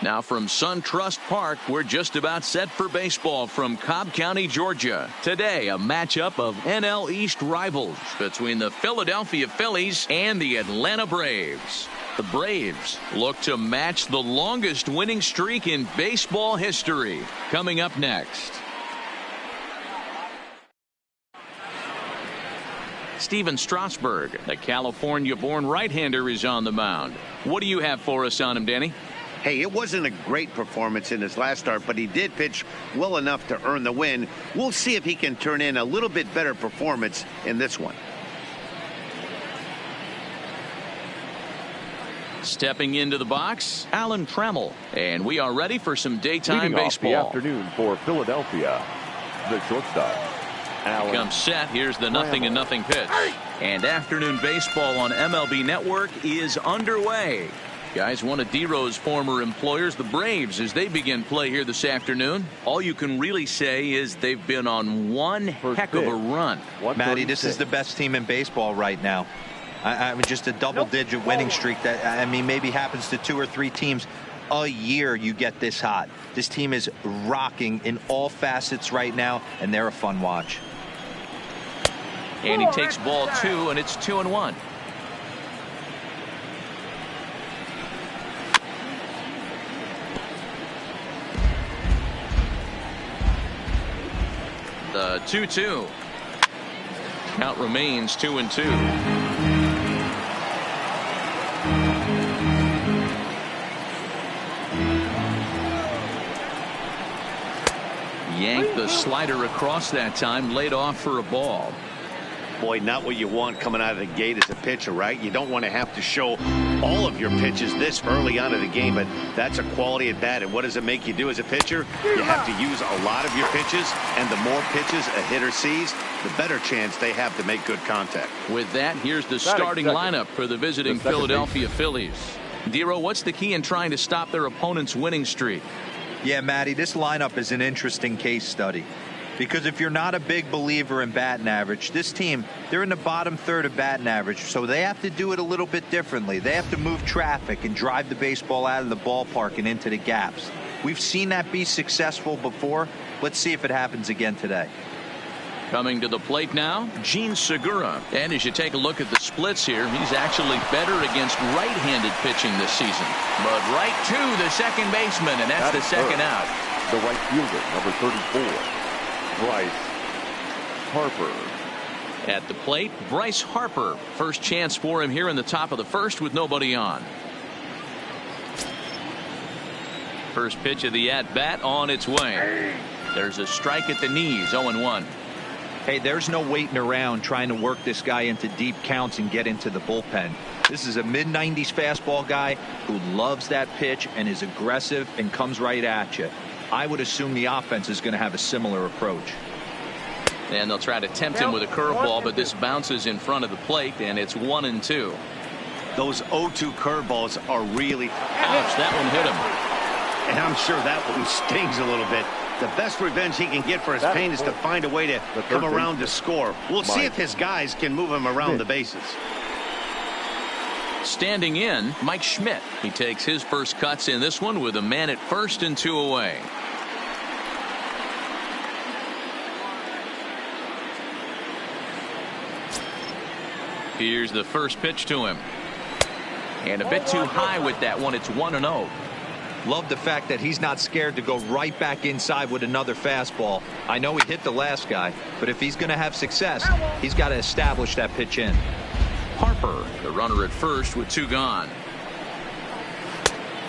Now from SunTrust Park, we're just about set for baseball from Cobb County, Georgia. Today, a matchup of NL East rivals between the Philadelphia Phillies and the Atlanta Braves. The Braves look to match the longest winning streak in baseball history. Coming up next. Steven Strasburg, the California-born right-hander, is on the mound. What do you have for us on him, Danny? Hey, it wasn't a great performance in his last start, but he did pitch well enough to earn the win. We'll see if he can turn in a little bit better performance in this one. Stepping into the box, Alan Trammell. And we are ready for some daytime baseball. Leading off the afternoon for Philadelphia, the shortstop, Alan Comes set. Here's the 0-0 pitch. And afternoon baseball on MLB Network is underway. Guys, one of D-Row's former employers, the Braves, as they begin play here this afternoon. All you can really say is they've been on one heck of a run. Matty, this is the best team in baseball right now. I mean, just a double-digit winning streak that, I mean, maybe happens to 2 or 3 teams a year. You get this hot. This team is rocking in all facets right now, and they're a fun watch. And he takes ball 2, and it's 2-1. The 2-2. Count remains 2-2. Yanked the slider across that time, laid off for a ball. Boy, not what you want coming out of the gate as a pitcher, right? You don't want to have to show all of your pitches this early on in the game, but that's a quality at bat. And what does it make you do as a pitcher? You have to use a lot of your pitches, and the more pitches a hitter sees, the better chance they have to make good contact. With that, here's the starting lineup for the visiting Philadelphia Phillies. D-Row, what's the key in trying to stop their opponent's winning streak? Yeah, Matty, this lineup is an interesting case study. Because if you're not a big believer in batting average, this team, they're in the bottom third of batting average, so they have to do it a little bit differently. They have to move traffic and drive the baseball out of the ballpark and into the gaps. We've seen that be successful before. Let's see if it happens again today. Coming to the plate now, Gene Segura. And as you take a look at the splits here, he's actually better against right-handed pitching this season. But right to the second baseman, and that's the second out. The right fielder, number 34. Bryce Harper. At the plate, Bryce Harper. First chance for him here in the top of the first with nobody on. First pitch of the at-bat on its way. There's a strike at the knees, 0-1. Hey, there's no waiting around trying to work this guy into deep counts and get into the bullpen. This is a mid-90s fastball guy who loves that pitch and is aggressive and comes right at you. I would assume the offense is going to have a similar approach. And they'll try to tempt him with a curveball, but this bounces in front of the plate, and it's 1-2. Those 0-2 curveballs are really... Ouch, that one hit him. And I'm sure that one stings a little bit. The best revenge he can get for his pain is to find a way to come around to score. We'll see if his guys can move him around the bases. Standing in, Mike Schmidt. He takes his first cuts in this one with a man at first and 2 away. Here's the first pitch to him. And a bit too high with that one. It's 1-0. Love the fact that he's not scared to go right back inside with another fastball. I know he hit the last guy, but if he's going to have success, he's got to establish that pitch in. Harper, the runner at first with 2 gone.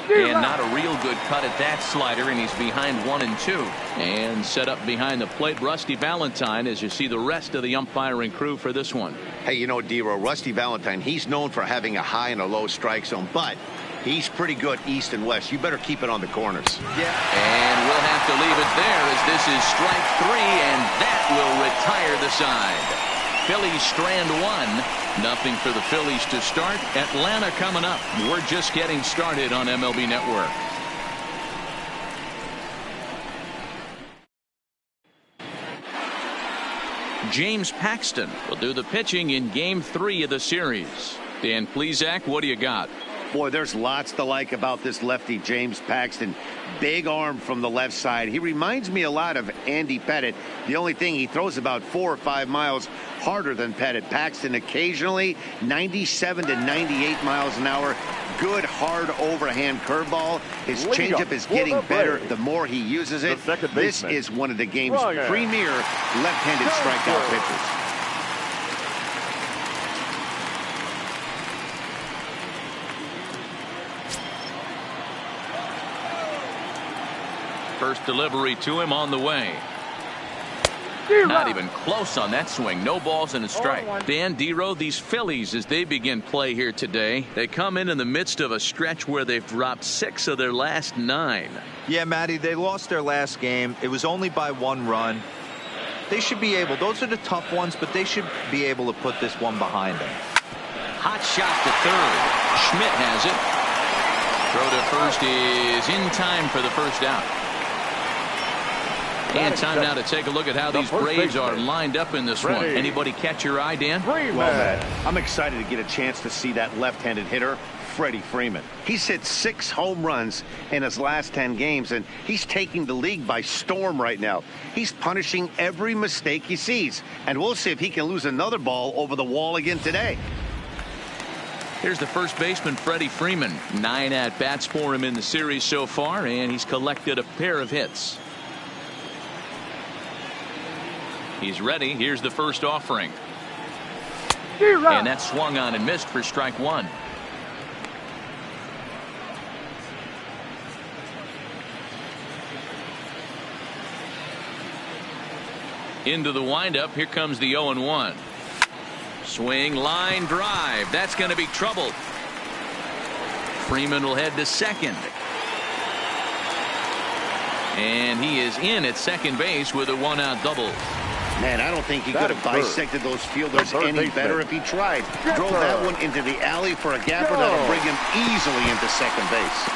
And not a real good cut at that slider, and he's behind 1-2. And set up behind the plate, Rusty Valentine, as you see the rest of the umpiring crew for this one. Hey, you know, D-Row, Rusty Valentine, he's known for having a high and a low strike zone, but he's pretty good east and west. You better keep it on the corners. Yeah. And we'll have to leave it there as this is strike 3, and that will retire the side. Phillies strand 1. Nothing for the Phillies to start. Atlanta coming up. We're just getting started on MLB Network. James Paxton will do the pitching in Game 3 of the series. Dan Plesac, what do you got? Boy, there's lots to like about this lefty, James Paxton. Big arm from the left side. He reminds me a lot of Andy Pettitte. The only thing, he throws about 4 or 5 miles harder than Pettitte. Paxton occasionally 97 to 98 miles an hour. Good, hard overhand curveball. His changeup is getting better the more he uses it. This is one of the game's premier left-handed strikeout pitchers. First delivery to him on the way. Not even close on that swing. No balls and a strike. Dan Dero, these Phillies, as they begin play here today, they come in the midst of a stretch where they've dropped 6 of their last 9. Yeah, Matty, they lost their last game. It was only by 1 run. They should be able, those are the tough ones, but they should be able to put this one behind them. Hot shot to third. Schmidt has it. Throw to first is in time for the first out. And time now to take a look at how these Braves are lined up in this one. Anybody catch your eye, Dan? Well, Matt, I'm excited to get a chance to see that left-handed hitter, Freddie Freeman. He's hit 6 home runs in his last 10 games, and he's taking the league by storm right now. He's punishing every mistake he sees, and we'll see if he can lose another ball over the wall again today. Here's the first baseman, Freddie Freeman. 9 at-bats for him in the series so far, and he's collected a pair of hits. He's ready. Here's the first offering. And that swung on and missed for strike 1. Into the windup. Here comes the 0-1. Swing, line drive. That's going to be trouble. Freeman will head to second. And he is in at second base with a 1-out double. Man, I don't think he could have bisected those fielders any better if he tried. Drove that one into the alley for a gapper that'll bring him easily into second base.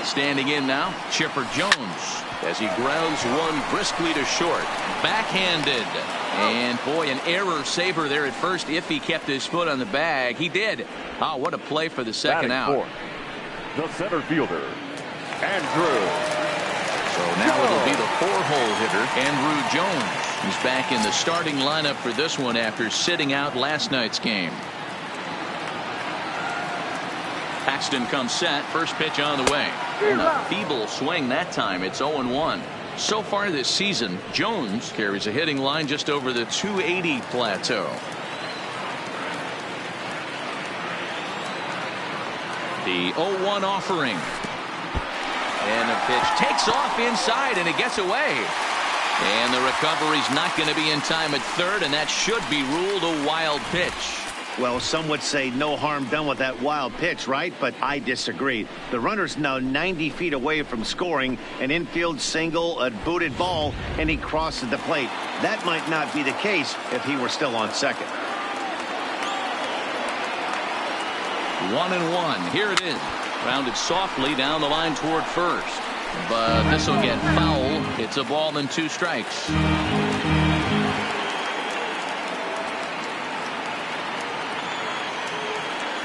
Standing in now, Chipper Jones, as he grounds one briskly to short. Backhanded. And boy, an error saver there at first if he kept his foot on the bag. He did. Oh, what a play for the second out. The center fielder, Andrew. So now it'll be the 4-hole hitter, Andrew Jones. He's back in the starting lineup for this one after sitting out last night's game. Paxton comes set. First pitch on the way. And a feeble swing that time. It's 0-1. So far this season, Jones carries a hitting line just over the 280 plateau. The 0-1 offering. And the pitch takes off inside, and it gets away. And the recovery's not going to be in time at third, and that should be ruled a wild pitch. Well, some would say no harm done with that wild pitch, right? But I disagree. The runner's now 90 feet away from scoring. An infield single, a booted ball, and he crosses the plate. That might not be the case if he were still on second. 1-1. Here it is. Rounded softly down the line toward first. But this will get foul. It's a ball and 2 strikes.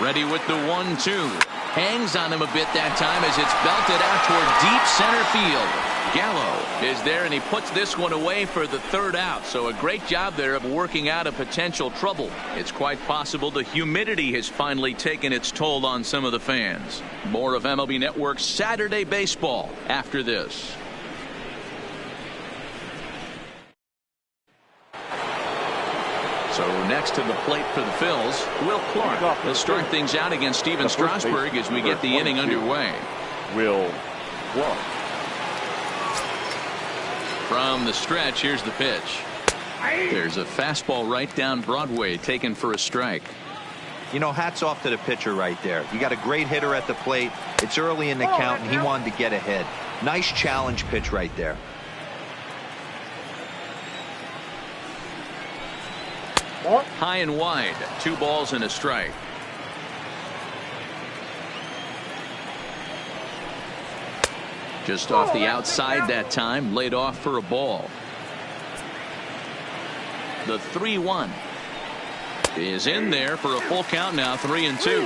Ready with the 1-2. Hangs on him a bit that time as it's belted out toward deep center field. Gallo is there, and he puts this one away for the 3rd out. So a great job there of working out a potential trouble. It's quite possible the humidity has finally taken its toll on some of the fans. More of MLB Network's Saturday Baseball after this. So next to the plate for the Phils, Will Clark. He'll start things out against Steven Strasburg as we get the inning underway. Will Clark. From the stretch, here's the pitch. There's a fastball right down Broadway, taken for a strike. You know, hats off to the pitcher right there. You got a great hitter at the plate. It's early in the count, and he wanted to get ahead. Nice challenge pitch right there. High and wide. 2 balls and a strike. Just off the outside that time, laid off for a ball. The 3-1 is in there for a full count now, 3-2.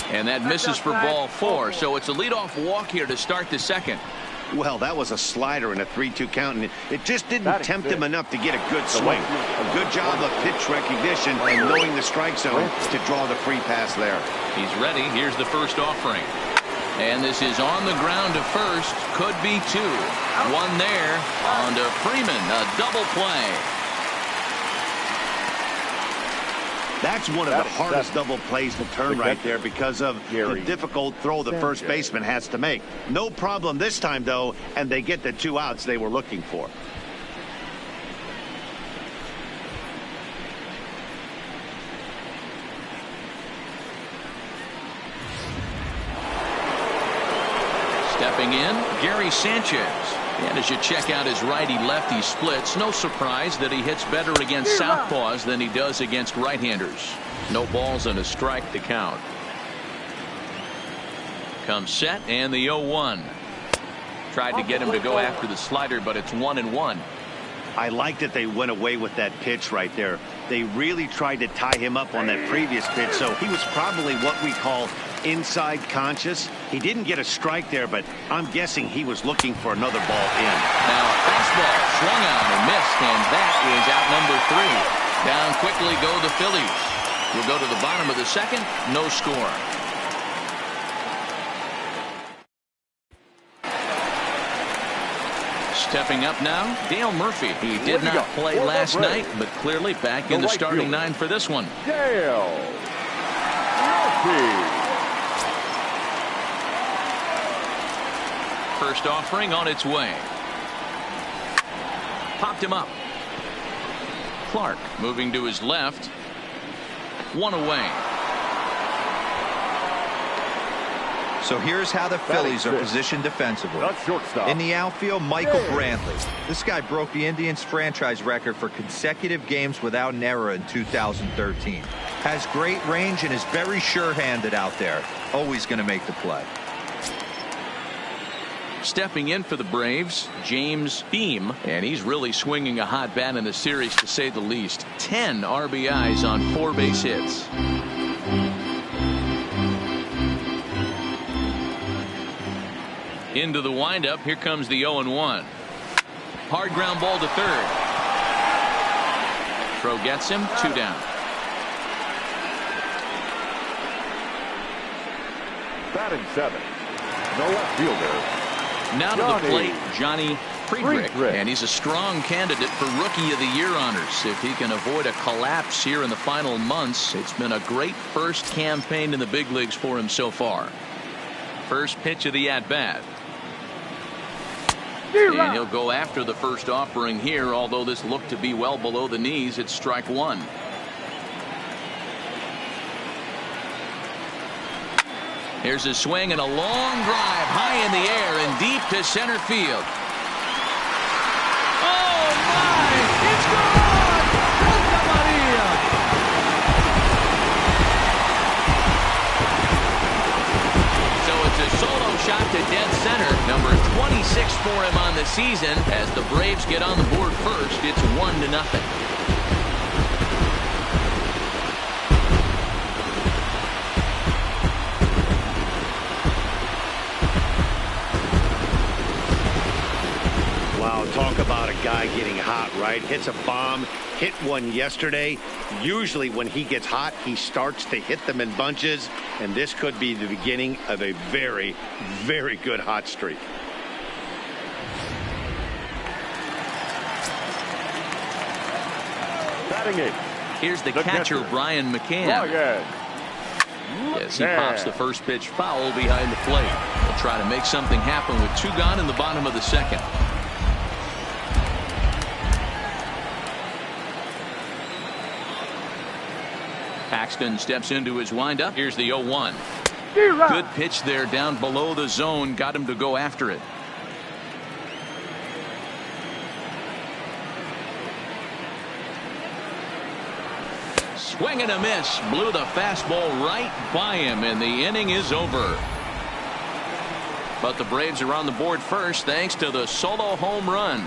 And that misses for ball 4, so it's a leadoff walk here to start the second. Well, that was a slider in a 3-2 count, and it just didn't tempt him enough to get a good swing. A good job of pitch recognition and knowing the strike zone to draw the free pass there. He's ready. Here's the first offering. And this is on the ground to first. Could be 2. 1 there. On to Freeman. A double play. That's one of the hardest double plays to turn right there because of the difficult throw the first baseman has to make. No problem this time, though, and they get the 2 outs they were looking for. Stepping in, Gary Sanchez. And as you check out his righty-lefty splits, no surprise that he hits better against southpaws than he does against right-handers. No balls and a strike to count. Comes set and the 0-1. Tried to get him to go after the slider, but it's 1-1. I like that they went away with that pitch right there. They really tried to tie him up on that previous pitch, so he was probably what we call inside conscious. He didn't get a strike there, but I'm guessing he was looking for another ball in. Now a fastball swung on and missed, and that is out number 3. Down quickly go the Phillies. We'll go to the bottom of the second. No score. Stepping up now, Dale Murphy. He did not play last night, but clearly back in the starting 9 for this one. Dale Murphy. First offering on its way. Popped him up. Clark moving to his left. 1 away. So here's how the Phillies are positioned defensively. In the outfield, Michael Brantley. This guy broke the Indians franchise record for consecutive games without an error in 2013. Has great range and is very sure-handed out there. Always going to make the play. Stepping in for the Braves, James Beam, and he's really swinging a hot bat in the series, to say the least. 10 RBIs on 4 base hits. Into the windup. Here comes the 0-1. Hard ground ball to third. Throw gets him. 2 down. Batting 7. No left fielder. Now to the plate, Johnny Friedrich, and he's a strong candidate for Rookie of the Year honors. If he can avoid a collapse here in the final months, it's been a great first campaign in the big leagues for him so far. First pitch of the at-bat. And he'll go after the first offering here, although this looked to be well below the knees. It's strike 1. Here's a swing and a long drive high in the air and deep to center field. Oh my! It's gone! Santa Maria! So it's a solo shot to dead center. Number 26 for him on the season. As the Braves get on the board first, it's 1-0. Talk about a guy getting hot, right? Hits a bomb, hit one yesterday. Usually when he gets hot, he starts to hit them in bunches, and this could be the beginning of a very, very good hot streak. Batting 8. Here's the catcher, Brian Mccann. As he pops the first pitch foul behind the plate. He'll try to make something happen with 2 gone in the bottom of the second. Paxton steps into his windup. Here's the 0-1. Good pitch there down below the zone. Got him to go after it. Swing and a miss. Blew the fastball right by him, and the inning is over. But the Braves are on the board first thanks to the solo home run.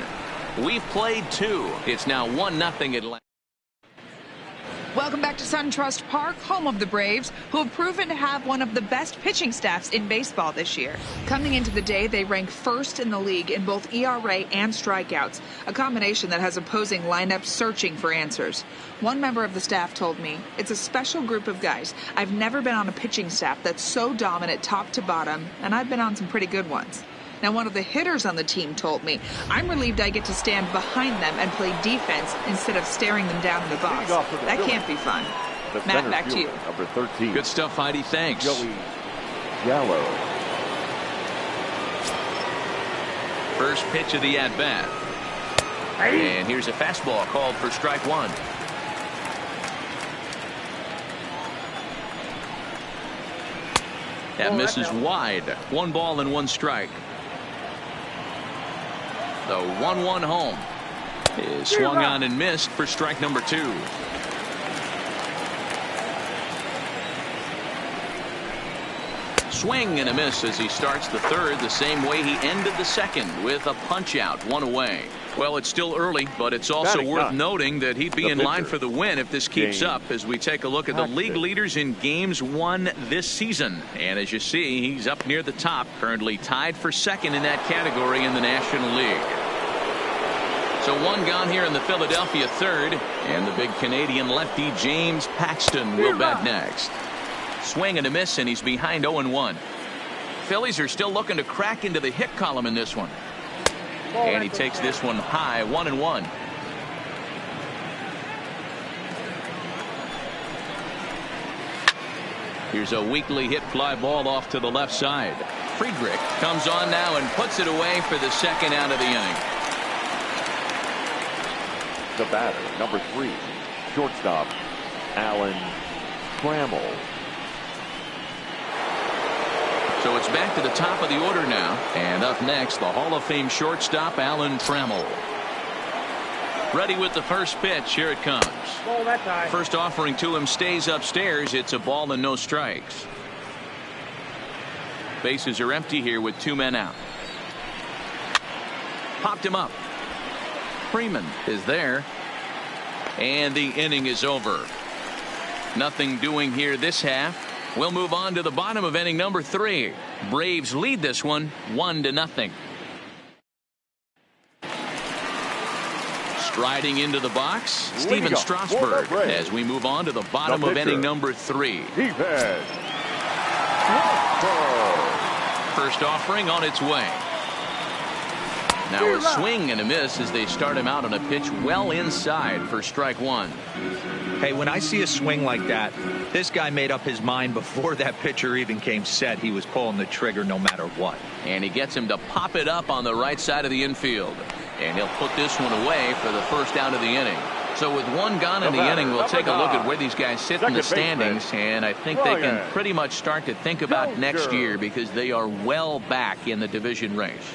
We've played 2. It's now 1-0 Atlanta. Welcome back to SunTrust Park, home of the Braves, who have proven to have one of the best pitching staffs in baseball this year. Coming into the day, they rank first in the league in both ERA and strikeouts, a combination that has opposing lineups searching for answers. One member of the staff told me, "It's a special group of guys. I've never been on a pitching staff that's so dominant top to bottom, and I've been on some pretty good ones." Now, one of the hitters on the team told me, "I'm relieved I get to stand behind them and play defense instead of staring them down in the box. That can't be fun." Matt, back to you. Number 13. Good stuff, Heidi. Thanks. Joey Gallo. First pitch of the at-bat. And here's a fastball called for strike 1. That misses wide. 1 ball and 1 strike. The 1-1 home is swung on and missed for strike number 2. Swing and a miss as he starts the 3rd the same way he ended the 2nd with a punch out, 1 away. Well, it's still early, but it's also worth noting that he'd be in line for the win if this keeps up as we take a look at the league leaders in games won this season. And as you see, he's up near the top, currently tied for 2nd in that category in the National League. So 1 gone here in the Philadelphia 3rd, and the big Canadian lefty James Paxton will bat next. Swing and a miss, and he's behind 0-1. Phillies are still looking to crack into the hit column in this one. And he takes this one high, 1-1. Here's a weakly hit fly ball off to the left side. Friedrich comes on now and puts it away for the 2nd out of the inning. The batter, number 3, shortstop, Alan Trammell. So it's back to the top of the order now. And up next, the Hall of Fame shortstop, Alan Trammell. Ready with the first pitch. Here it comes. First offering to him stays upstairs. It's a ball and no strikes. Bases are empty here with 2 men out. Popped him up. Freeman is there. And the inning is over. Nothing doing here this half. We'll move on to the bottom of inning number 3. Braves lead this one 1-0. Striding into the box, Steven Strasburg as we move on to the bottom of inning number 3. First offering on its way. Now a swing and a miss as they start him out on a pitch well inside for strike 1. Hey, when I see a swing like that, this guy made up his mind before that pitcher even came set. He was pulling the trigger no matter what. And he gets him to pop it up on the right side of the infield. And he'll put this one away for the 1st out of the inning. So with 1 gone in the inning, we'll take a look at where these guys sit in the standings. And I think they can pretty much start to think about next year because they are well back in the division race.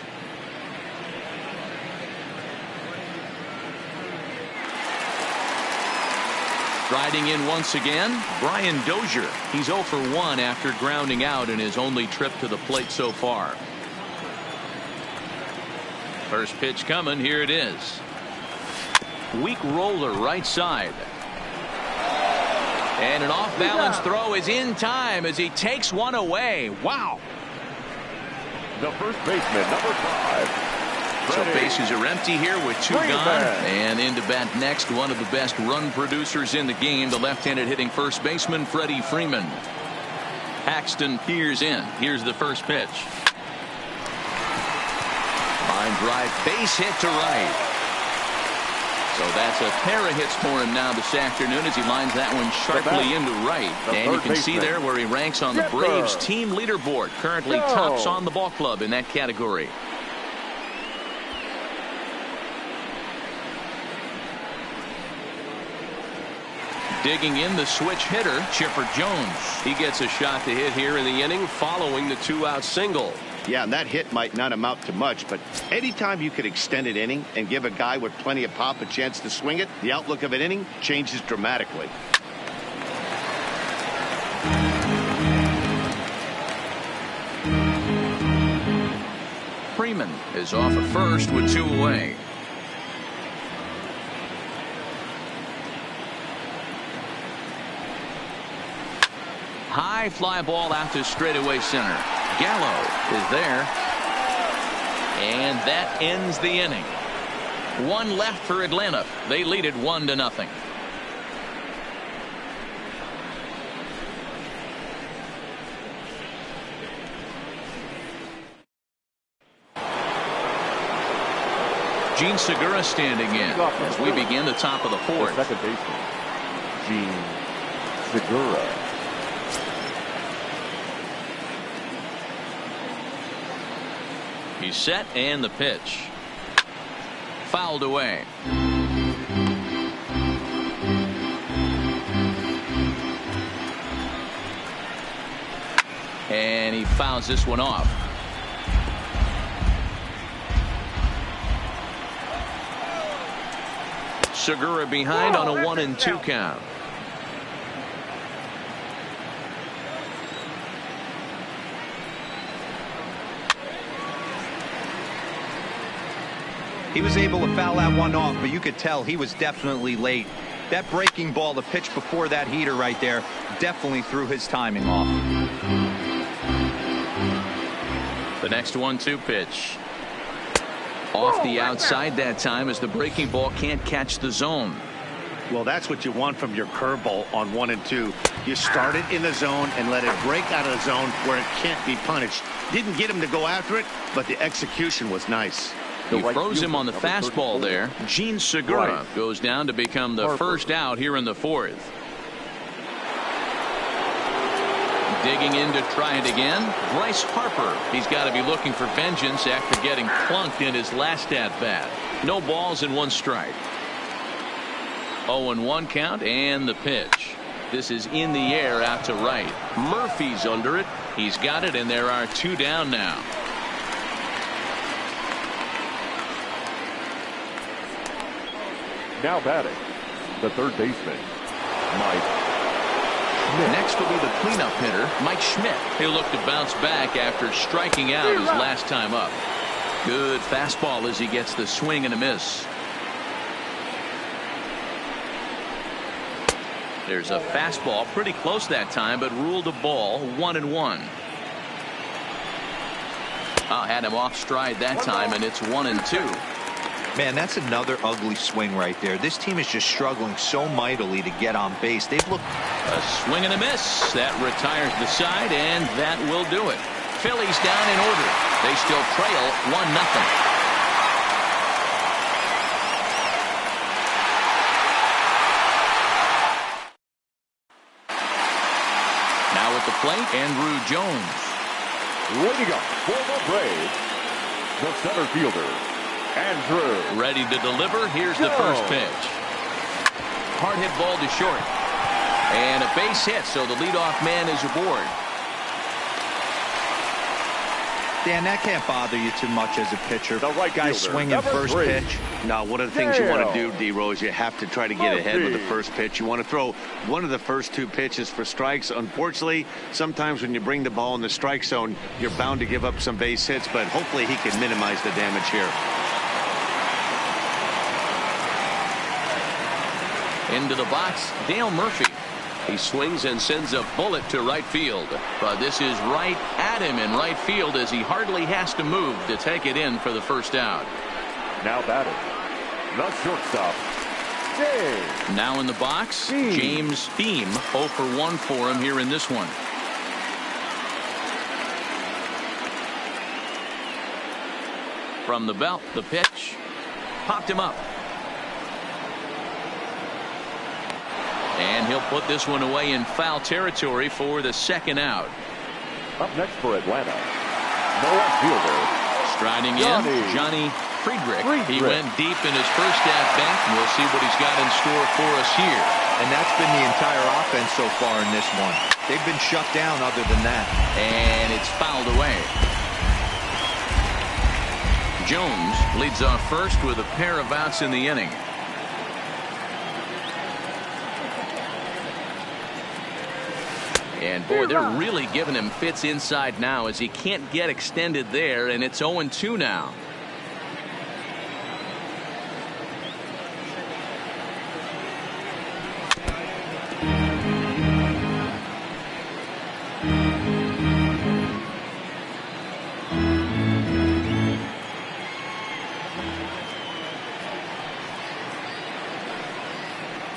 Striding in once again, Brian Dozier. He's 0 for 1 after grounding out in his only trip to the plate so far. First pitch coming. Here it is. Weak roller right side. And an off-balance throw is in time as he takes one away. Wow. The first baseman, number 5. So bases are empty here with 2 gone. And into bat next, one of the best run producers in the game, the left-handed hitting first baseman, Freddie Freeman. Paxton peers in. Here's the first pitch. Line drive, base hit to right. So that's a pair of hits for him now this afternoon as he lines that one sharply into right. And you can see there where he ranks on the Braves team leaderboard. Currently tops on the ball club in that category. Digging in the switch hitter, Chipper Jones. He gets a shot to hit here in the inning following the 2-out single. Yeah, and that hit might not amount to much, but anytime you could extend an inning and give a guy with plenty of pop a chance to swing it, the outlook of an inning changes dramatically. Freeman is off at first with 2 away. High fly ball out to straightaway center. Gallo is there. And that ends the inning. 1 left for Atlanta. They lead it 1-0. Gene Segura standing in as we begin the top of the 4th. Second baseman, Gene Segura. He's set and the pitch. Fouled away. And he fouls this one off. Segura behind on a 1-2 count. He was able to foul that one off, but you could tell he was definitely late. That breaking ball, the pitch before that heater right there, definitely threw his timing off. The next 1-2 pitch. Off the outside that time as the breaking ball can't catch the zone. Well, that's what you want from your curveball on 1 and 2. You start it in the zone and let it break out of the zone where it can't be punished. Didn't get him to go after it, but the execution was nice. He froze him on the fastball there. Gene Segura goes down to become the first out here in the 4th. Digging in to try it again. Bryce Harper. He's got to be looking for vengeance after getting clunked in his last at-bat. No balls and 1 strike. 0-1 count and the pitch. This is in the air out to right. Murphy's under it. He's got it, and there are 2 down now. Now batting, the third baseman, Mike Schmidt. Next will be the cleanup hitter, Mike Schmidt. He'll look to bounce back after striking out his last time up. Good fastball as he gets the swing and a miss. There's a fastball pretty close that time, but ruled a ball. 1-1. Had him off stride that time, and it's 1-2. Man, that's another ugly swing right there. This team is just struggling so mightily to get on base. They've looked. A swing and a miss. That retires the side, and that will do it. Phillies down in order. They still trail 1-0. Now at the plate, Andrew Jones. Waiting up for the Braves, the center fielder, Andrew. Ready to deliver. Here's the first pitch. Hard hit ball to short. And a base hit, so the leadoff man is aboard. Dan, that can't bother you too much as a pitcher. The right guy fielder, swinging first 3. pitch. Now, one of the things you want to do, D-Rose, you have to try to get ahead with the first pitch. You want to throw one of the first 2 pitches for strikes. Unfortunately, sometimes when you bring the ball in the strike zone, you're bound to give up some base hits, but hopefully he can minimize the damage here. Into the box, Dale Murphy. He swings and sends a bullet to right field. But this is right at him in right field as he hardly has to move to take it in for the first out. Now batting, the shortstop, James. Now in the box, James Thiem. 0 for 1 for him here in this one. From the belt, the pitch. Popped him up. And he'll put this one away in foul territory for the second out. Up next for Atlanta, the left fielder, striding in, Johnny Friedrich. He went deep in his first at-bat, and we'll see what he's got in store for us here. And that's been the entire offense so far in this one. They've been shut down other than that. And it's fouled away. Jones leads off first with a pair of outs in the inning. And boy, they're really giving him fits inside now as he can't get extended there, and it's 0-2 now.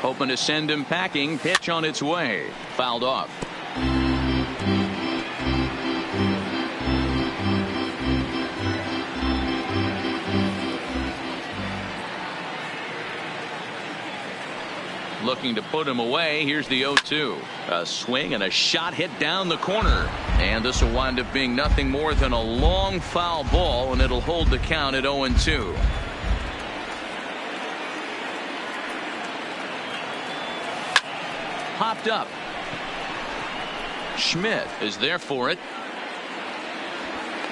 Hoping to send him packing. Pitch on its way. Fouled off. Looking to put him away. Here's the 0-2. A swing and a shot hit down the corner. And this will wind up being nothing more than a long foul ball, and it'll hold the count at 0-2. Popped up. Schmidt is there for it.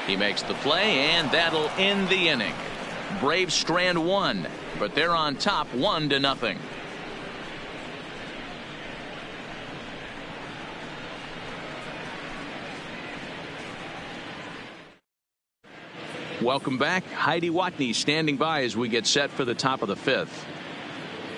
He makes the play, and that'll end the inning. Braves strand one, but they're on top 1-0. Welcome back. Heidi Watney standing by as we get set for the top of the fifth.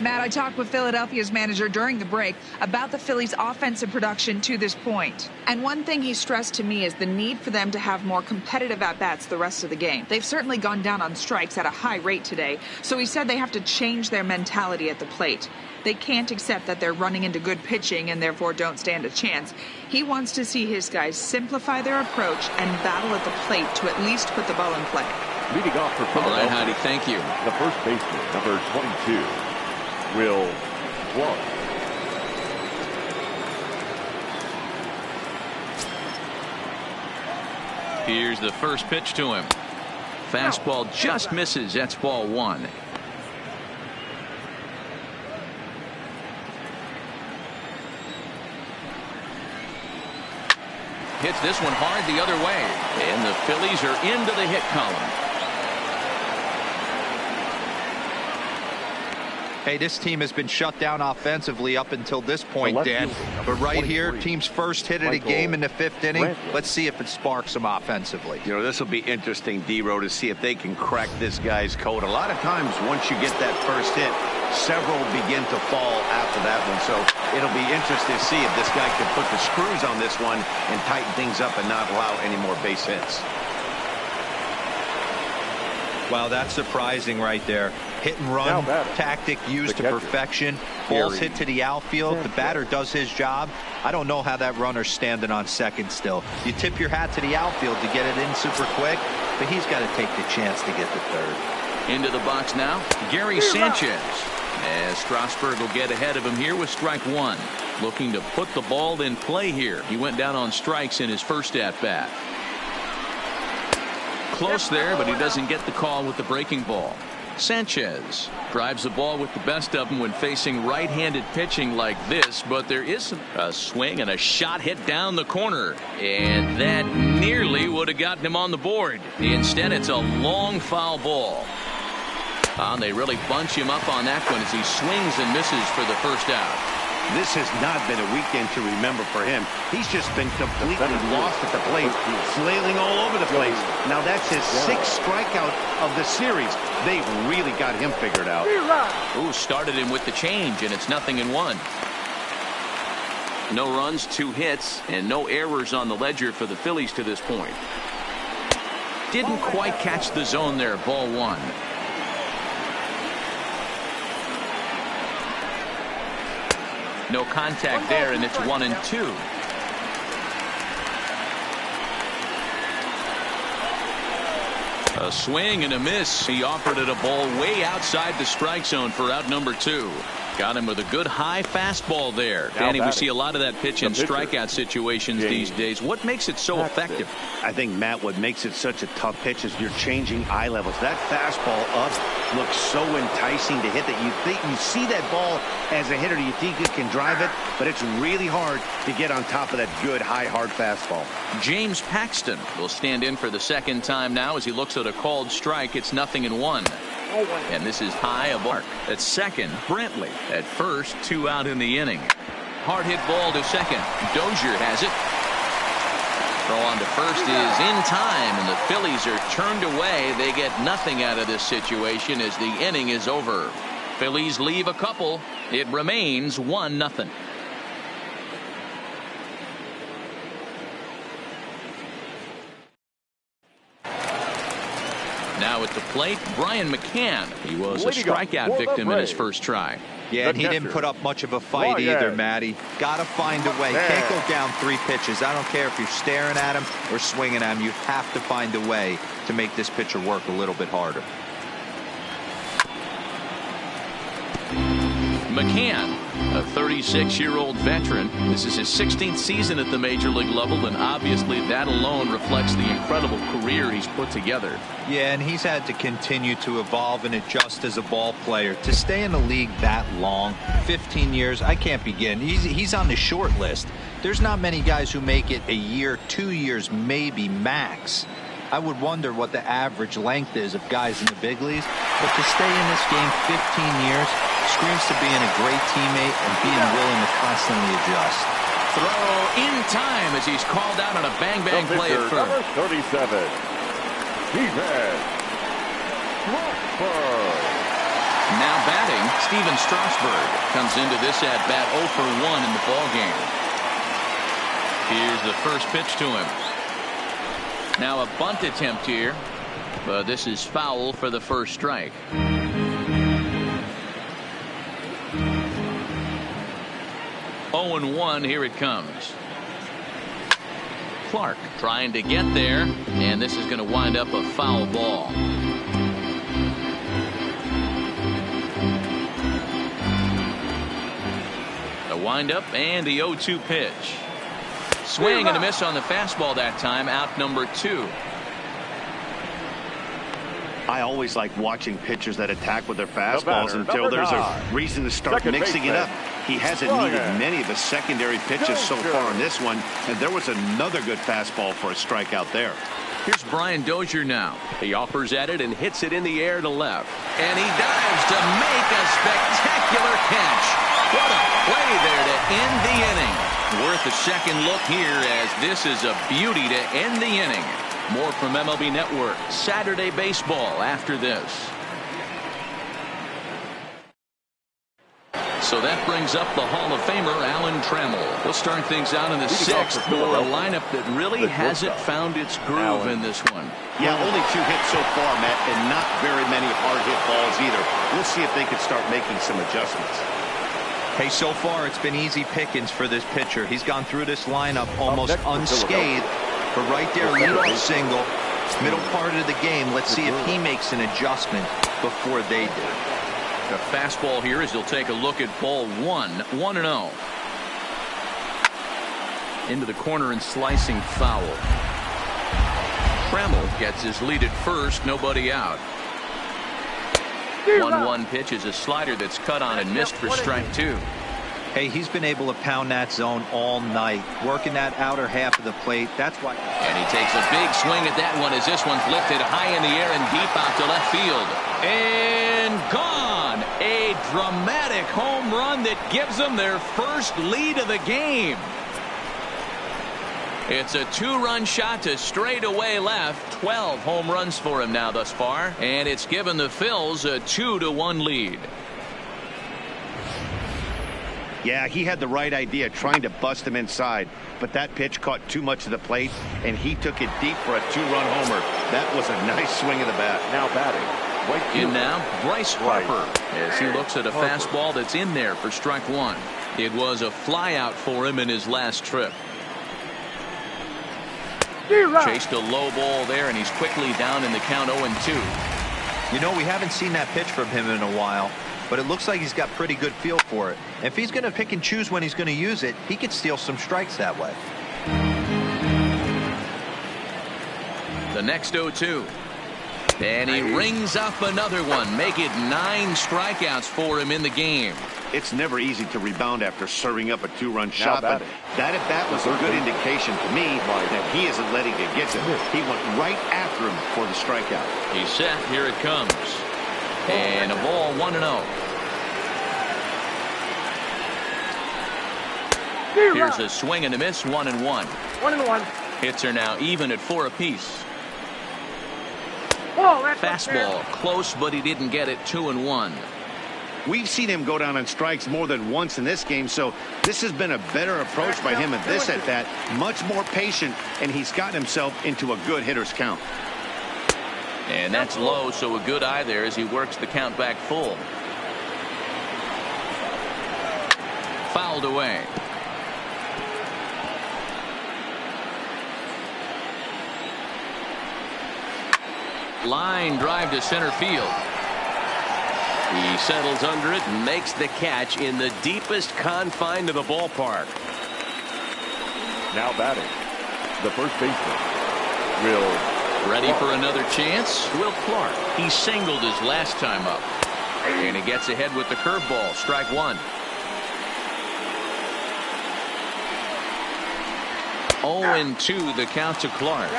Matt, I talked with Philadelphia's manager during the break about the Phillies' offensive production to this point. And one thing he stressed to me is the need for them to have more competitive at-bats the rest of the game. They've certainly gone down on strikes at a high rate today, so he said they have to change their mentality at the plate. They can't accept that they're running into good pitching and therefore don't stand a chance. He wants to see his guys simplify their approach and battle at the plate to at least put the ball in play. Leading off for Philadelphia. All right, Heidi, thank you. The first baseman, number 22. Will Clark. Here's the first pitch to him. Fastball just misses. That's ball one. Hits this one hard the other way. And the Phillies are into the hit column. Hey, this team has been shut down offensively up until this point, Dan. But right here, team's first hit of the game in the fifth inning. Let's see if it sparks them offensively. You know, this will be interesting, D-Row, to see if they can crack this guy's code. A lot of times, once you get that first hit, several begin to fall after that one. So it'll be interesting to see if this guy can put the screws on this one and tighten things up and not allow any more base hits. Wow, that's surprising right there. Hit and run tactic used to perfection. Balls hit to the outfield. The batter does his job. I don't know how that runner's standing on second still. You tip your hat to the outfield to get it in super quick, but he's got to take the chance to get to third. Into the box now, Gary Sanchez. As Strasburg will get ahead of him here with strike one. Looking to put the ball in play here. He went down on strikes in his first at-bat. Close there, but he doesn't get the call with the breaking ball. Sanchez drives the ball with the best of them when facing right-handed pitching like this, but there is a swing and a shot hit down the corner, and that nearly would have gotten him on the board. Instead, it's a long foul ball. They really bunch him up on that one as he swings and misses for the first out. This has not been a weekend to remember for him. He's just been completely lost at the plate, flailing all over the place. Now that's his sixth strikeout of the series. They've really got him figured out. Ooh, started him with the change, and it's 0-1. No runs, 2 hits, and no errors on the ledger for the Phillies to this point. Didn't quite catch the zone there, ball one. No contact there, and it's 1-2. A swing and a miss. He offered it a ball way outside the strike zone for out number 2. Got him with a good high fastball there. Danny, we see a lot of that pitch in strikeout situations these days. What makes it so effective? I think, Matt, what makes it such a tough pitch is you're changing eye levels. That fastball up looks so enticing to hit that you see that ball as a hitter, you think you can drive it, but it's really hard to get on top of that good high hard fastball. James Paxton will stand in for the second time now as he looks at a called strike. It's 0-1. And this is high a mark. At second, Brentley. At first, 2 out in the inning. hard hit ball to second. Dozier has it. Throw on to first is in time, and the Phillies are turned away. They get nothing out of this situation as the inning is over. Phillies leave a couple. It remains 1-0. Now at the plate, Brian Mccann. He was a strikeout victim in his first try. Yeah, and he didn't put up much of a fight either, Matty. Got to find a way. Can't go down 3 pitches. I don't care if you're staring at him or swinging at him. You have to find a way to make this pitcher work a little bit harder. Mccann, a 36-year-old veteran. This is his 16th season at the major league level, and obviously that alone reflects the incredible career he's put together. Yeah, and he's had to continue to evolve and adjust as a ball player. To stay in the league that long, 15 years, I can't begin. He's on the short list. There's not many guys who make it a year, 2 years, maybe max. I would wonder what the average length is of guys in the big leagues. But to stay in this game 15 years screams to being a great teammate and being willing to constantly adjust. Throw in time as he's called out on a bang-bang play at first. Number 37. Now batting, Steven Strasburg comes into this at-bat 0 for 1 in the ballgame. Here's the first pitch to him. Now a bunt attempt here, but this is foul for the first strike. 0-1, here it comes. Clark trying to get there, and this is going to wind up a foul ball. The windup and the 0-2 pitch. Swing and a miss on the fastball that time, out number 2. I always like watching pitchers that attack with their fastballs until there's a reason to start mixing it up. He hasn't needed many of the secondary pitches so far in this one, and there was another good fastball for a strikeout there. Here's Brian Dozier now. He offers at it and hits it in the air to left. And he dives to make a spectacular catch. What a play there to end the inning. Worth a second look here as this is a beauty to end the inning. More from MLB Network Saturday Baseball after this. So that brings up the Hall of Famer Alan Trammell. We'll start things out in the 6th for a lineup that really hasn't found its groove in this one. Yeah, only 2 hits so far, Matt, and not very many hard hit balls either. We'll see if they can start making some adjustments. Hey, so far it's been easy pickings for this pitcher. He's gone through this lineup almost unscathed. But right there, leadoff single, middle part of the game. Let's see if he makes an adjustment before they do. The fastball here as he'll take a look at ball 1, 1-0. Into the corner and slicing foul. Trammell gets his lead at first, nobody out. 1-1 pitch is a slider that's cut on and missed for strike 2. Hey, he's been able to pound that zone all night, working that outer half of the plate. That's why. And he takes a big swing at that one as this one's lifted high in the air and deep out to left field. And gone. A dramatic home run that gives them their first lead of the game. It's a 2-run shot to straightaway left. 12 home runs for him now thus far. And it's given the Phils a 2-1 lead. Yeah, he had the right idea trying to bust him inside, but that pitch caught too much of the plate, and he took it deep for a 2-run homer. That was a nice swing of the bat. Now batting. In now, Bryce Harper, as he looks at a fastball that's in there for strike 1. It was a flyout for him in his last trip. Chased a low ball there, and he's quickly down in the count 0-2. You know, we haven't seen that pitch from him in a while, but it looks like he's got pretty good feel for it. If he's going to pick and choose when he's going to use it, he could steal some strikes that way. The next 0-2. And he rings up another one. Make it 9 strikeouts for him in the game. It's never easy to rebound after serving up a 2-run shot, but that at bat was a good indication to me that he isn't letting it get to him. He went right after him for the strikeout. He's set. Here it comes. And a ball 1-0. Here's a swing and a miss, 1-1. 1-1. Hits are now even at 4 apiece. Oh, that's fastball close, but he didn't get it. 2-1. We've seen him go down on strikes more than once in this game, so this has been a better approach by him at this at bat. Much more patient, and he's gotten himself into a good hitter's count. And that's low, so a good eye there as he works the count back full. Fouled away. Line drive to center field. He settles under it and makes the catch in the deepest confine of the ballpark. Now batting, the first baseman, Will. Ready for another chance? Will Clark. He singled his last time up. And he gets ahead with the curveball. Strike one. 0-2 the count to Clark.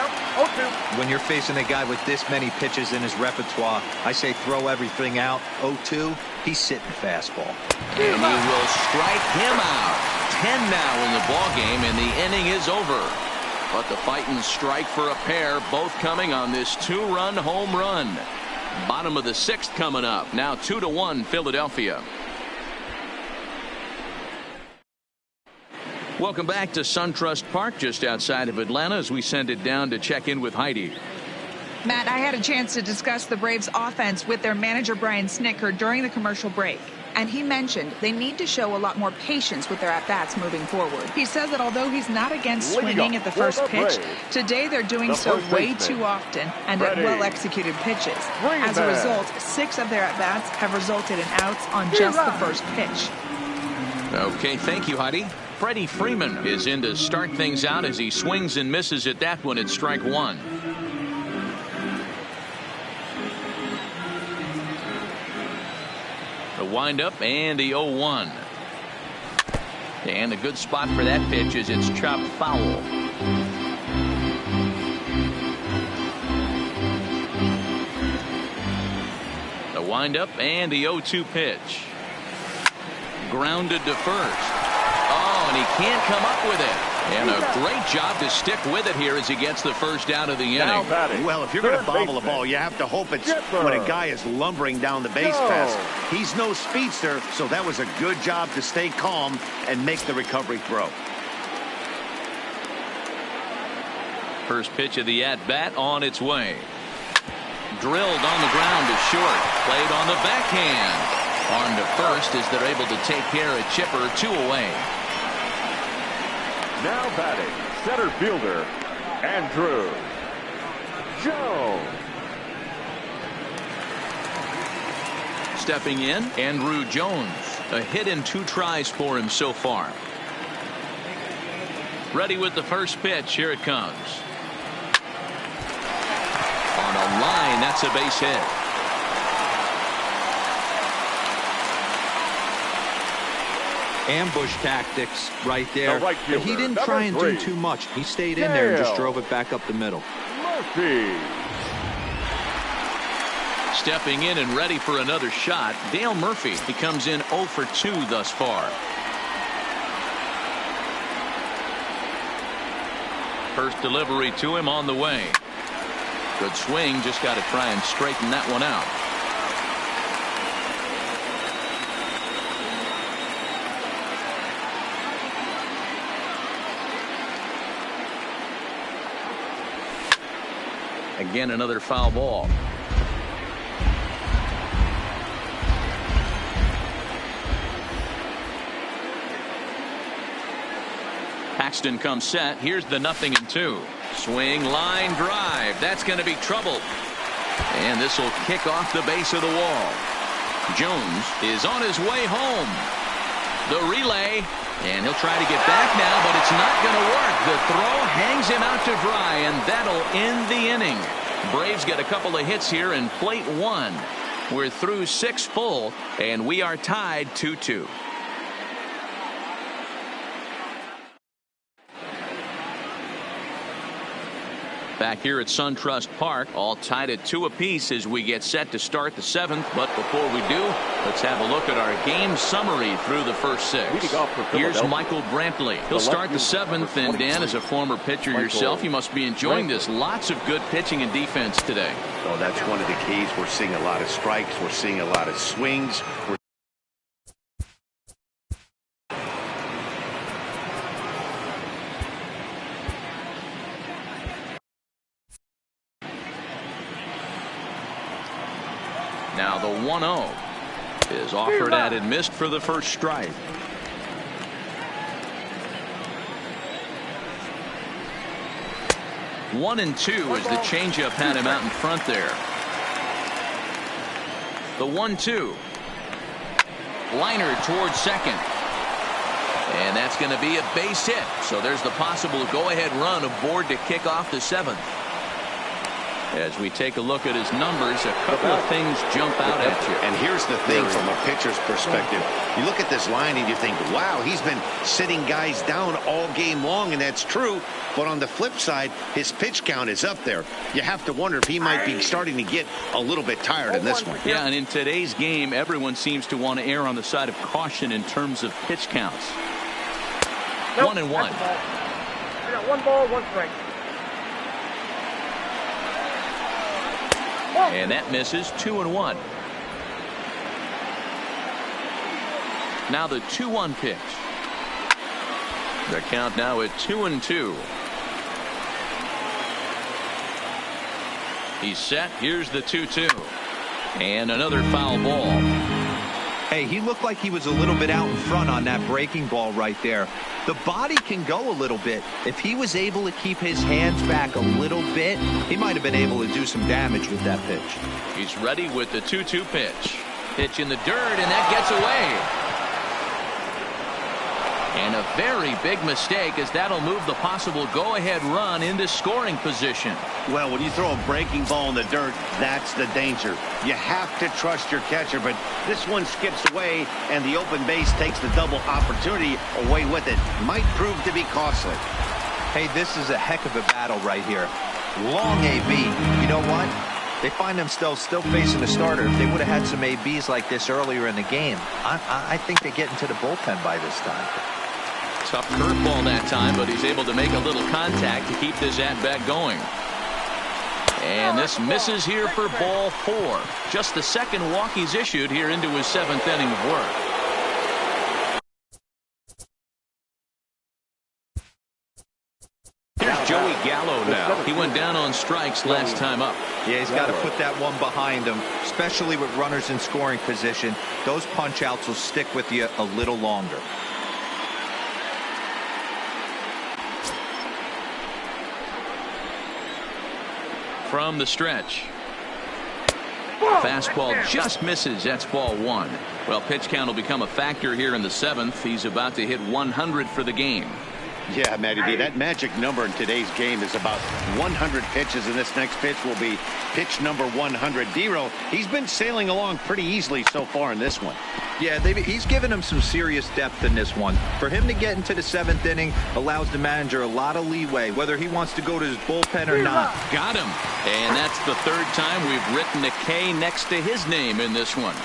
When you're facing a guy with this many pitches in his repertoire, I say throw everything out. 0-2, he's sitting fastball. And he will strike him out. 10 now in the ballgame, and the inning is over. But the fighting strike for a pair, both coming on this 2-run home run. Bottom of the 6th coming up. Now 2-1 Philadelphia. Welcome back to SunTrust Park just outside of Atlanta as we send it down to check in with Heidi. Matt, I had a chance to discuss the Braves offense with their manager Brian Snitker during the commercial break. And he mentioned they need to show a lot more patience with their at-bats moving forward. He says that although he's not against swinging at the first pitch, today they're doing so way too often and at well-executed pitches. As a result, 6 of their at-bats have resulted in outs on just the first pitch. Okay, thank you, Heidi. Freddie Freeman is in to start things out as he swings and misses at that one at strike one. The windup and the 0-1. And a good spot for that pitch is it's chopped foul. The windup and the 0-2 pitch. Grounded to first. Oh, and he can't come up with it. And a great job to stick with it here as he gets the first out of the inning. Well, if you're going to bobble the ball, you have to hope it's when a guy is lumbering down the base pass. He's no speedster, so that was a good job to stay calm and make the recovery throw. First pitch of the at-bat on its way. Drilled on the ground to short. Played on the backhand. On to first as they're able to take care of Chipper. 2 away. Now batting, center fielder, Andrew Jones. Stepping in, Andrew Jones. A hit in 2 tries for him so far. Ready with the first pitch. Here it comes. On a line, that's a base hit. Ambush tactics right there. Right But he didn't try and do too much. He stayed in there and just drove it back up the middle. Murphy. Stepping in and ready for another shot, Dale Murphy. He comes in 0 for 2 thus far. First delivery to him on the way. Good swing, just got to try and straighten that one out. Again, another foul ball. Paxton comes set. Here's the 0-2. Swing, line, drive. That's going to be trouble. And this will kick off the base of the wall. Jones is on his way home. The relay. And he'll try to get back now, but it's not going to work. The throw hangs him out to dry, and that'll end the inning. Braves get a couple of hits here in plate 1. We're through 6 full, and we are tied 2-2. back here at SunTrust Park, all tied at 2 apiece as we get set to start the 7th. But before we do, let's have a look at our game summary through the first 6. Here's Michael Brantley. He'll start the 7th, and Dan, as a former pitcher yourself, you must be enjoying this. Lots of good pitching and defense today. Oh, that's one of the keys. We're seeing a lot of strikes. We're seeing a lot of swings. Now the 1-0 is offered at and missed for the first strike. One and 2 as the changeup had him out in front there. The 1-2. Liner towards second. And that's going to be a base hit. So there's the possible go-ahead run aboard to kick off the 7th. As we take a look at his numbers, a couple of things jump out at you. And here's the thing from a pitcher's perspective. You look at this line and you think, wow, he's been sitting guys down all game long, and that's true. But on the flip side, his pitch count is up there. You have to wonder if he might be starting to get a little bit tired in this one. Yeah, and in today's game, everyone seems to want to err on the side of caution in terms of pitch counts. 1-1. I got 1 ball, 1 strike. And that misses. 2-1. Now the 2-1 pitch. The count now at 2-2. He's set. Here's the 2-2. And another foul ball. Hey, he looked like he was a little bit out in front on that breaking ball right there. The body can go a little bit. If he was able to keep his hands back a little bit, he might have been able to do some damage with that pitch. He's ready with the 2-2 pitch. Pitch in the dirt, and that gets away. And a very big mistake, as that'll move the possible go-ahead run into scoring position. Well, when you throw a breaking ball in the dirt, that's the danger. You have to trust your catcher, but this one skips away, and the open base takes the double opportunity away with it. Might prove to be costly. Hey, this is a heck of a battle right here. Long AB. You know what? They find themselves still facing the starter. If they would have had some ABs like this earlier in the game, I think they get into the bullpen by this time. Tough curveball that time, but he's able to make a little contact to keep this at-bat going. And this misses here for ball 4. Just the second walk he's issued here into his 7th inning of work. Here's Joey Gallo now. He went down on strikes last time up. Yeah, he's got to put that one behind him, especially with runners in scoring position. Those punch-outs will stick with you a little longer. From the stretch. Fastball just misses. That's ball 1. Well, pitch count will become a factor here in the 7th. He's about to hit 100 for the game. Yeah, Matty B, that magic number in today's game is about 100 pitches, and this next pitch will be pitch number 100. Dero, he's been sailing along pretty easily so far in this one. Yeah, he's given him some serious depth in this one. For him to get into the 7th inning allows the manager a lot of leeway, whether he wants to go to his bullpen or not. Got him. And that's the 3rd time we've written a K next to his name in this one.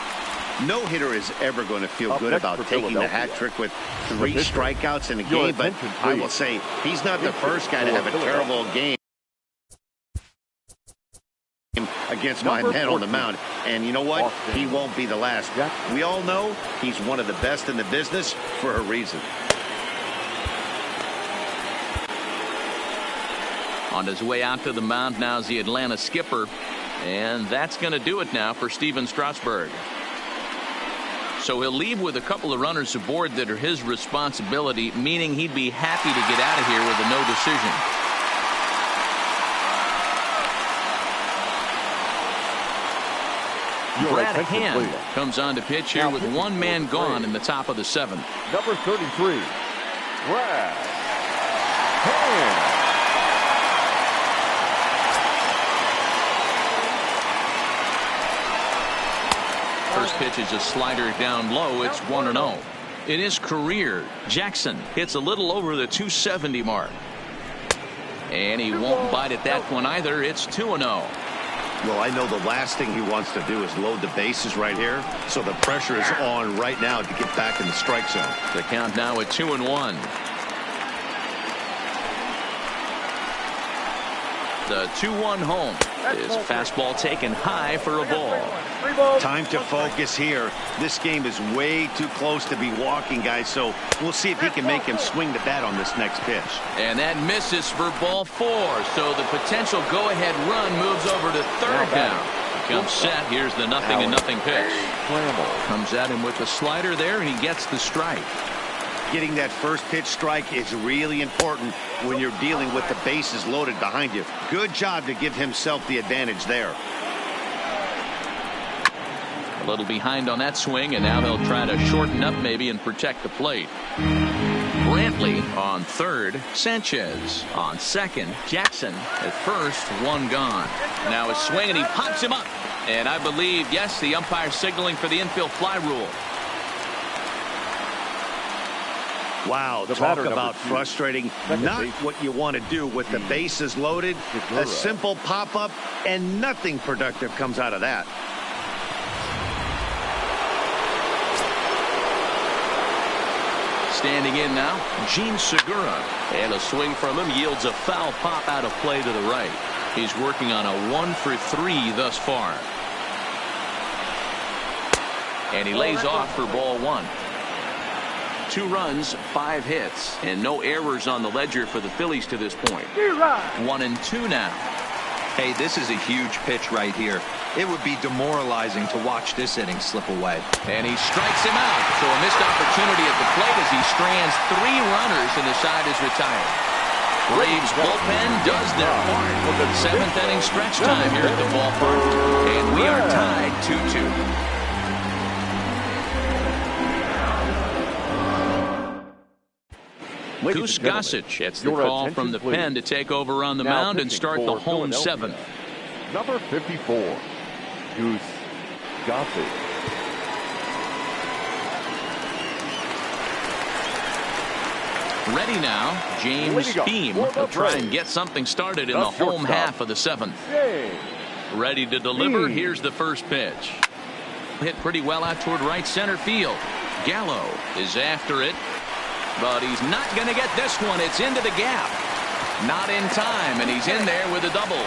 No hitter is ever going to feel good about taking the hat trick with 3 strikeouts in a game, but I will say he's not the first guy to have a terrible game against my man on the mound. And you know what? He won't be the last. We all know he's one of the best in the business for a reason. On his way out to the mound now is the Atlanta skipper. And that's going to do it now for Steven Strasburg. So he'll leave with a couple of runners aboard that are his responsibility, meaning he'd be happy to get out of here with a no decision. Brad Hand comes on to pitch here with 1 man gone in the top of the 7th. Number 33, Brad Hand. First pitch is a slider down low. It's 1-0. In his career, Jackson hits a little over the 270 mark. And he won't bite at that one either. It's 2-0. Well, I know the last thing he wants to do is load the bases right here. So the pressure is on right now to get back in the strike zone. The count now at 2-1. The 2-1 home. His fastball taken high for a ball. Time to focus here. This game is way too close to be walking, guys. So we'll see if he can make him swing the bat on this next pitch. And that misses for ball 4. So the potential go-ahead run moves over to third down. Comes set. Here's the 0-0 pitch. Trammell Comes at him with the slider there, and he gets the strike. Getting that first pitch strike is really important when you're dealing with the bases loaded behind you. Good job to give himself the advantage there. A little behind on that swing, and now they'll try to shorten up maybe and protect the plate. Brantley on third. Sanchez on second. Jackson at first. One gone. Now a swing, and he pops him up. And I believe, yes, the umpire signaling for the infield fly rule. Wow, talk about frustrating. Not what you want to do with the bases loaded. A simple pop-up, and nothing productive comes out of that. Standing in now, Segura. And a swing from him yields a foul pop out of play to the right. He's working on a 1-for-3 thus far. And he lays off for ball 1. 2 runs, 5 hits, and no errors on the ledger for the Phillies to this point. 1-2 now. Hey, this is a huge pitch right here. It would be demoralizing to watch this inning slip away. And he strikes him out. So a missed opportunity at the plate as he strands 3 runners and the side is retired. Braves bullpen does their part. 7th inning stretch time here at the ballpark. And we are tied 2-2. Goose Gossage gets the call from the pen to take over on the mound and start the home 7th. Number 54, Goose Gossage. Ready now, James Beam will try and get something started in the home half of the 7th. Ready to deliver. Here's the first pitch. Hit pretty well out toward right center field. Gallo is after it. But he's not going to get this one. It's into the gap. Not in time, and he's in there with a double.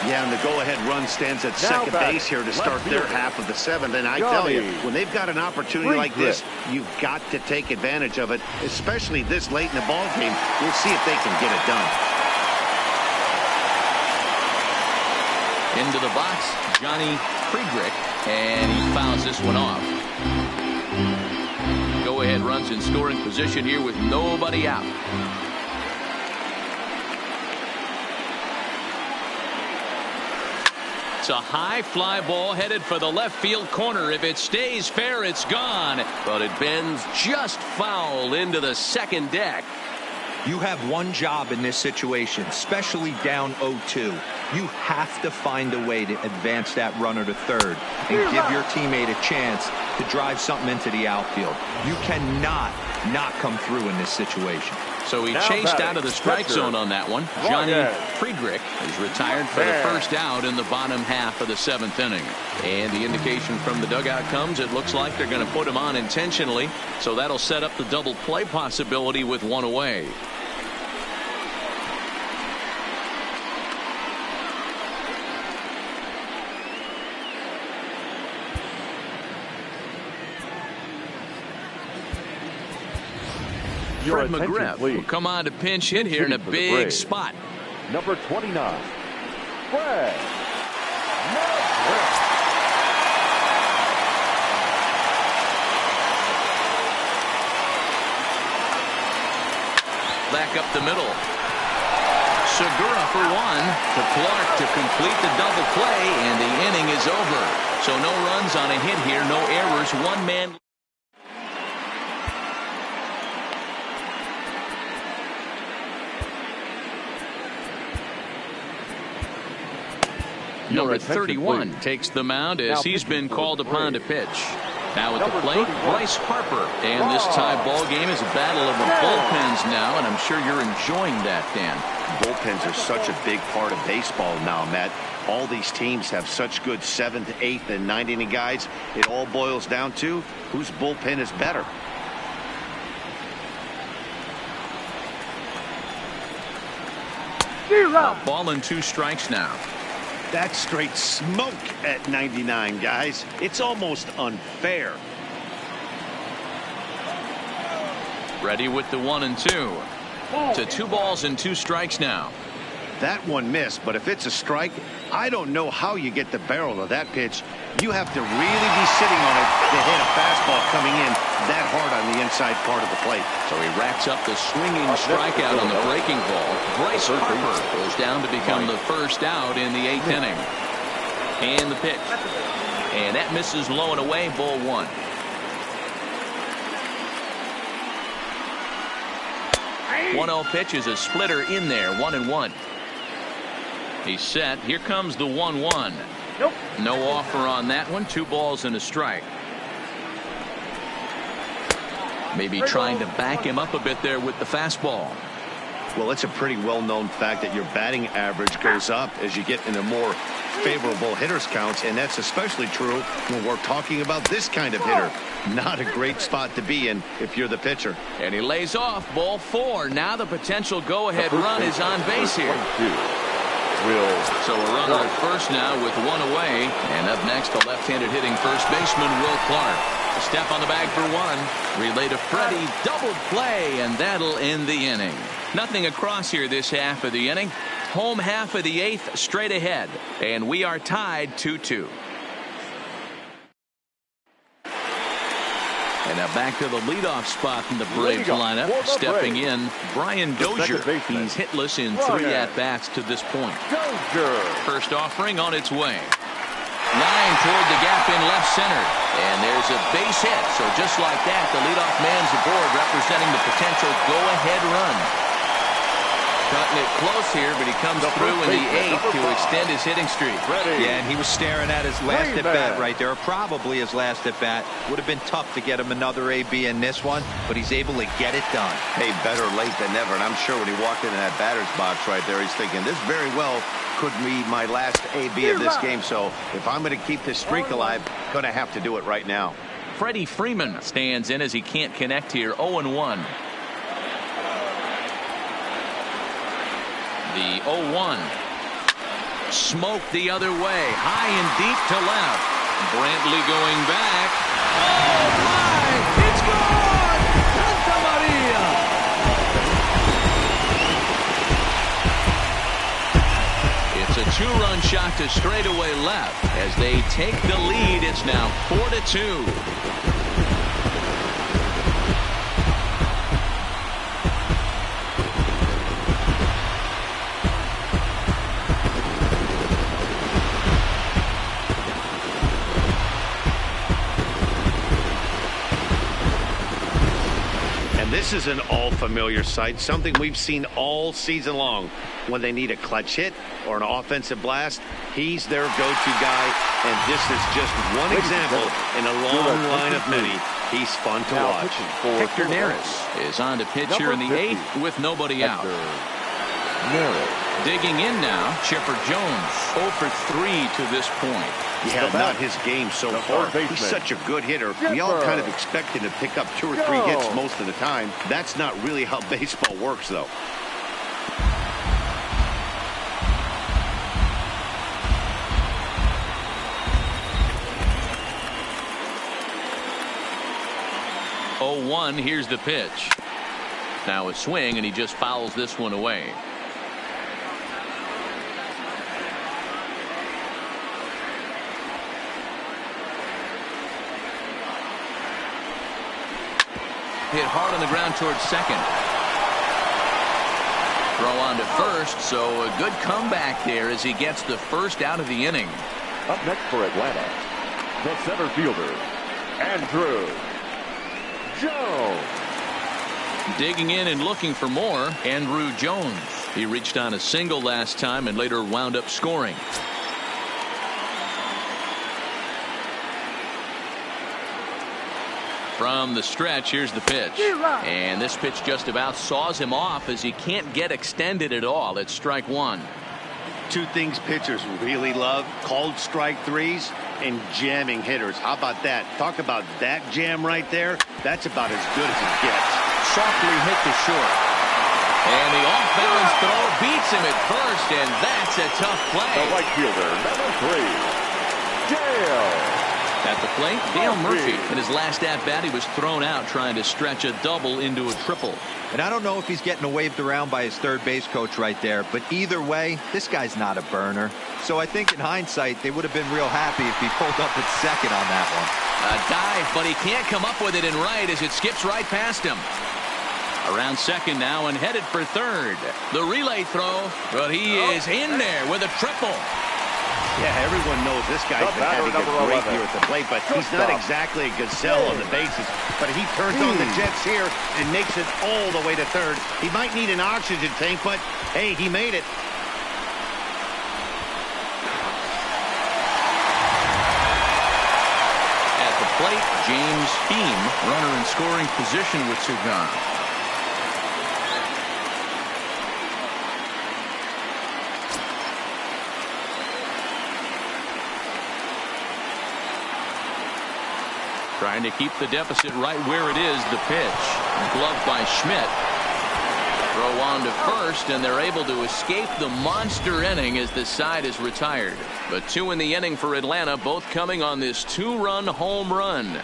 Yeah, and the go-ahead run stands at second base here to start their half of the 7th. And I tell you, when they've got an opportunity like this, you've got to take advantage of it, especially this late in the ball game. We'll see if they can get it done. Into the box, Johnny Friedrich, and he fouls this one off. Go-ahead runs in scoring position here with nobody out. It's a high fly ball headed for the left field corner. If it stays fair, it's gone. But it bends just foul into the second deck. You have one job in this situation, especially down 0-2. You have to find a way to advance that runner to third and give your teammate a chance to drive something into the outfield. You cannot not come through in this situation. So he chased out of the strike zone on that one. Johnny Friedrich is retired for the first out in the bottom half of the 7th inning. And the indication from the dugout comes, it looks like they're going to put him on intentionally. So that'll set up the double play possibility with one away. Fred McGriff will come on to pinch hit here in a big spot. Number 29, Fred McGriff. Back up the middle. Segura for one. To Clark to complete the double play, and the inning is over. So no runs on a hit here, no errors, one man. Number 31 takes the mound as he's been called upon to pitch. Now at the plate, Bryce Harper. And this tie ball game is a battle of the bullpens now, and I'm sure you're enjoying that, Dan. Bullpens are such a big part of baseball now, Matt. All these teams have such good 7th, 8th, and 9th inning guys. It all boils down to whose bullpen is better. Ball and 2 strikes now. That's straight smoke at 99, guys. It's almost unfair. Ready with the 1 and 2. To 2 balls and 2 strikes now. That one missed, but if it's a strike, I don't know how you get the barrel of that pitch. You have to really be sitting on it to hit a fastball coming in that hard on the inside part of the plate. So he racks up the swinging strikeout on the breaking ball. Bryce Harper goes down to become the first out in the 8th inning. And the pitch. And that misses low and away, ball 1. One-0 pitch is a splitter in there, 1-1. He's set. Here comes the 1-1. Nope. No offer on that one. 2 balls and a strike. Maybe trying to back him up a bit there with the fastball. Well, it's a pretty well-known fact that your batting average goes up as you get into more favorable hitters counts, and that's especially true when we're talking about this kind of hitter. Not a great spot to be in if you're the pitcher. And he lays off, ball 4. Now the potential go-ahead run is on base here. So a runner at first now with 1 away. And up next, the left-handed hitting first baseman, Will Clark. A step on the bag for 1. Relay to Freddie, double play, and that'll end the inning. Nothing across here this half of the inning. Home half of the 8th, straight ahead. And we are tied 2-2. And now back to the leadoff spot in the Braves lineup. Stepping in, Brian Dozier. He's hitless in 3 at-bats to this point. First offering on its way. Line toward the gap in left center. And there's a base hit. So just like that, the leadoff man's aboard, representing the potential go-ahead run. Cutting it close here, but he comes through in the 8th to extend his hitting streak. Yeah, and he was staring at his last at-bat right there, or probably his last at-bat. Would have been tough to get him another AB in this one, but he's able to get it done. Hey, better late than never, and I'm sure when he walked into that batter's box right there, he's thinking, this very well could be my last AB of this game, so if I'm going to keep this streak alive, going to have to do it right now. Freddie Freeman stands in as he can't connect here, 0-1. The 0-1. Smoked the other way. High and deep to left. Brantley going back. Oh, my! It's gone! Santa Maria! It's a 2-run shot to straightaway left. As they take the lead, it's now 4-2. This is an all-familiar sight, something we've seen all season long. When they need a clutch hit or an offensive blast, he's their go-to guy, and this is just one example in a long line of many. He's fun to watch. Hector Neris is on to pitch here in the 8th with nobody out. Digging in now, Chipper Jones, 0 for 3 to this point. Yeah, not his game so far. He's such a good hitter. We all kind of expect him to pick up 2 or 3 hits most of the time. That's not really how baseball works, though. Oh, 1, here's the pitch. Now a swing, and he just fouls this one away. Hit hard on the ground towards second. Throw on to first, so a good comeback there as he gets the first out of the inning. Up next for Atlanta, the center fielder, Andrew Jones. Digging in and looking for more, Andrew Jones. He reached on a single last time and later wound up scoring. From the stretch, here's the pitch. And this pitch just about saws him off as he can't get extended at all. It's strike one. Two things pitchers really love: called strike threes and jamming hitters. How about that? Talk about that jam right there. That's about as good as it gets. Softly hit to short. And the off-balance throw beats him at first, and that's a tough play. The right fielder, number 3, Dale. At the plate, Dale Murphy. In his last at-bat, he was thrown out trying to stretch a double into a triple. And I don't know if he's getting waved around by his third base coach right there, but either way, this guy's not a burner. So I think in hindsight, they would have been real happy if he pulled up at second on that one. A dive, but he can't come up with it in right as it skips right past him. Around second now and headed for third. The relay throw, but he is in there with a triple. Yeah, everyone knows this guy's been having a great year at the plate, but he's not exactly a gazelle on the bases. But he turns on the jets here and makes it all the way to third. He might need an oxygen tank, but hey, he made it. At the plate, James Beam, runner in scoring position with Segura. Trying to keep the deficit right where it is. The pitch. Gloved by Schmidt. Throw on to first, and they're able to escape the monster inning as the side is retired. But 2 in the inning for Atlanta, both coming on this 2-run home run.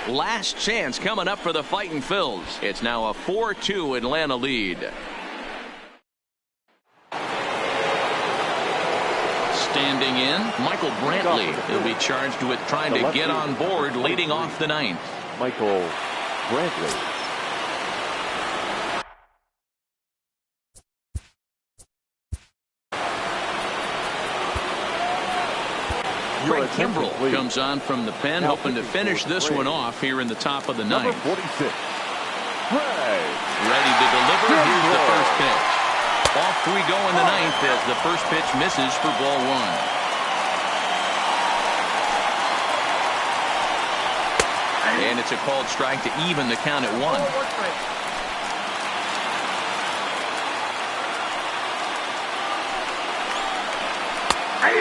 Last chance coming up for the Fightin' Phils. It's now a 4-2 Atlanta lead. Standing in, Michael Brantley. He'll be charged with trying to get on board leading off the ninth. Michael Brantley. Craig Kimbrell comes on from the pen, hoping to finish this one off here in the top of the ninth. Number 46. Ready to deliver. Here's the first pitch. All 3 go in the ninth as the first pitch misses for ball 1. And it's a called strike to even the count at 1.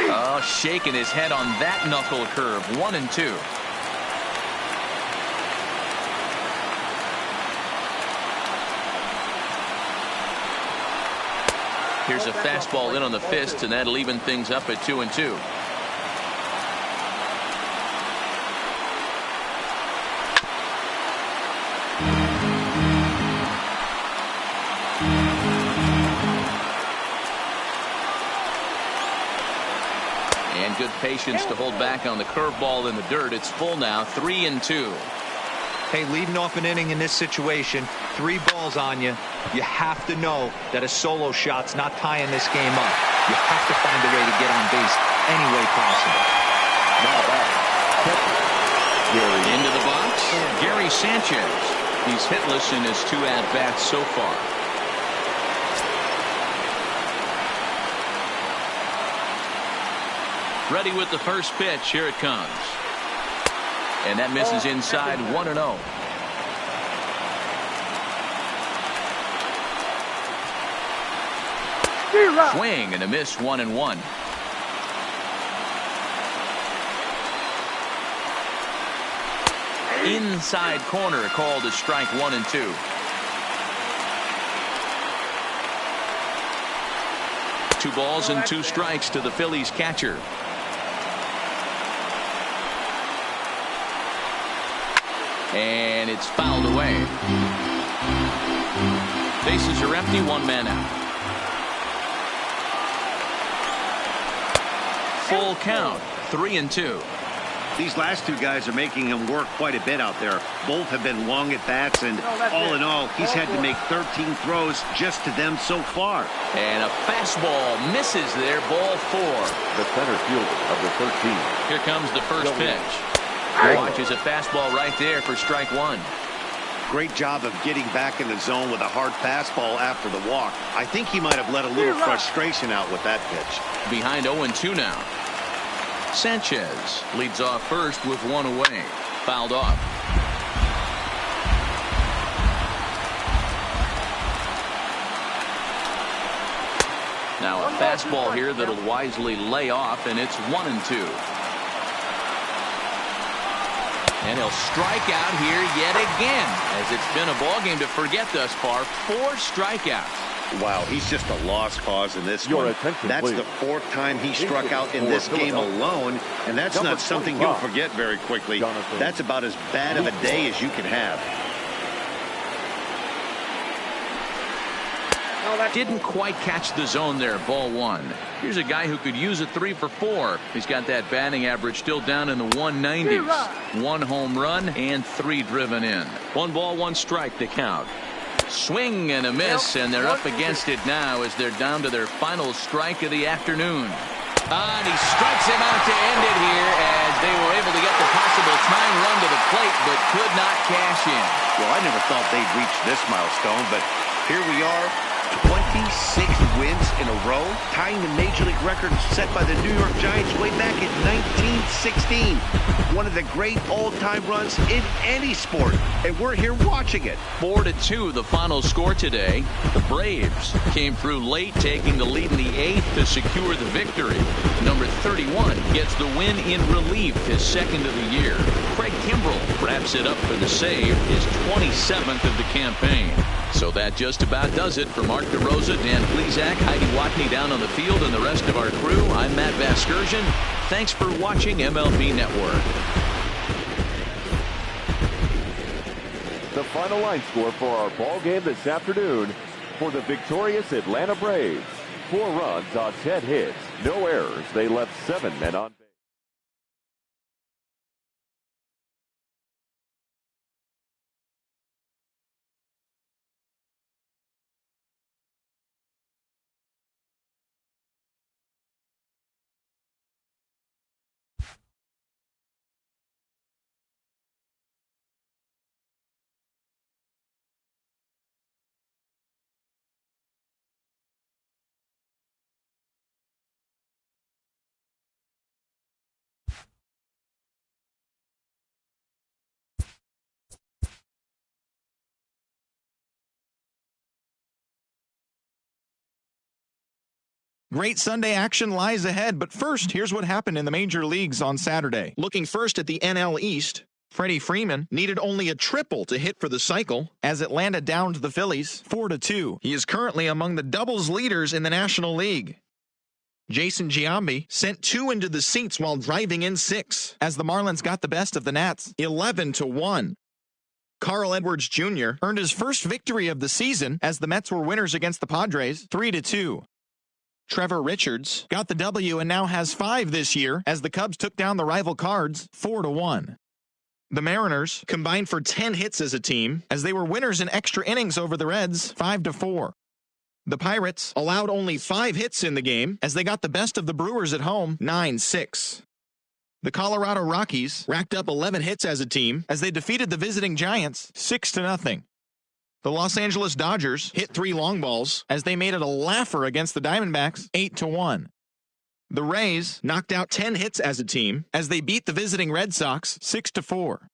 Oh, shaking his head on that knuckle curve. 1-2. Here's a fastball in on the fist, and that'll even things up at 2-2. And good patience to hold back on the curveball in the dirt. It's full now, 3-2. Hey, leading off an inning in this situation, 3 balls on you. You have to know that a solo shot's not tying this game up. You have to find a way to get on base any way possible. Into the box, Gary Sanchez. He's hitless in his 2 at-bats so far. Ready with the first pitch. Here it comes. And that misses inside. 1-0. Swing and a miss. 1-1. Inside corner called a strike. 1-2. Two balls and 2 strikes to the Phillies catcher. And it's fouled away. Bases are empty. 1 man out. Full count. 3-2. These last 2 guys are making him work quite a bit out there. Both have been long at bats, and all in all, he's had to make 13 throws just to them so far. And a fastball misses there. Ball 4. The center fielder of the 13. Here comes the first pitch. Watches a fastball right there for strike 1. Great job of getting back in the zone with a hard fastball after the walk. I think he might have let a little frustration out with that pitch. Behind 0-2 now. Sanchez leads off first with 1 away. Fouled off. Now a fastball here that'll wisely lay off, and it's 1-2. And he'll strike out here yet again, as it's been a ball game to forget thus far. 4 strikeouts. Wow, he's just a lost cause in this Your one. attention, That's please. the 4th time he struck out in this game alone, and that's Number not something 25. you'll forget very quickly. Jonathan. That's about as bad of a day as you can have. Didn't quite catch the zone there. Ball 1. Here's a guy who could use a 3 for 4. He's got that batting average still down in the 190s. 1 home run and 3 driven in. 1 ball, 1 strike to count. Swing and a miss, and they're up against it now as they're down to their final strike of the afternoon. And he strikes him out to end it here, as they were able to get the possible tying run to the plate but could not cash in. Well, I never thought they'd reach this milestone, but here we are. 26 wins in a row, tying the Major League record set by the New York Giants way back in 1916. One of the great all-time runs in any sport, and we're here watching it. 4-2 the final score today. The Braves came through late, taking the lead in the 8th to secure the victory. Number 31 gets the win in relief, his 2nd of the year. Craig Kimbrell wraps it up for the save, his 27th of the campaign. So that just about does it. For Mark DeRosa, Dan Plesac, Heidi Watney down on the field, and the rest of our crew, I'm Matt Vasgersian. Thanks for watching MLB Network. The final line score for our ball game this afternoon for the victorious Atlanta Braves. 4 runs on 10 hits, no errors. They left 7 men on base. Great Sunday action lies ahead, but first, here's what happened in the major leagues on Saturday. Looking first at the NL East, Freddie Freeman needed only a triple to hit for the cycle as Atlanta downed the Phillies 4-2. He is currently among the doubles leaders in the National League. Jason Giambi sent 2 into the seats while driving in 6 as the Marlins got the best of the Nats 11-1. Carl Edwards Jr. earned his first victory of the season as the Mets were winners against the Padres 3-2. Trevor Richards got the W and now has 5 this year as the Cubs took down the rival Cards 4-1. The Mariners combined for 10 hits as a team as they were winners in extra innings over the Reds 5-4. The Pirates allowed only 5 hits in the game as they got the best of the Brewers at home 9-6. The Colorado Rockies racked up 11 hits as a team as they defeated the visiting Giants 6-0. The Los Angeles Dodgers hit 3 long balls as they made it a laugher against the Diamondbacks 8-1. The Rays knocked out 10 hits as a team as they beat the visiting Red Sox 6-4.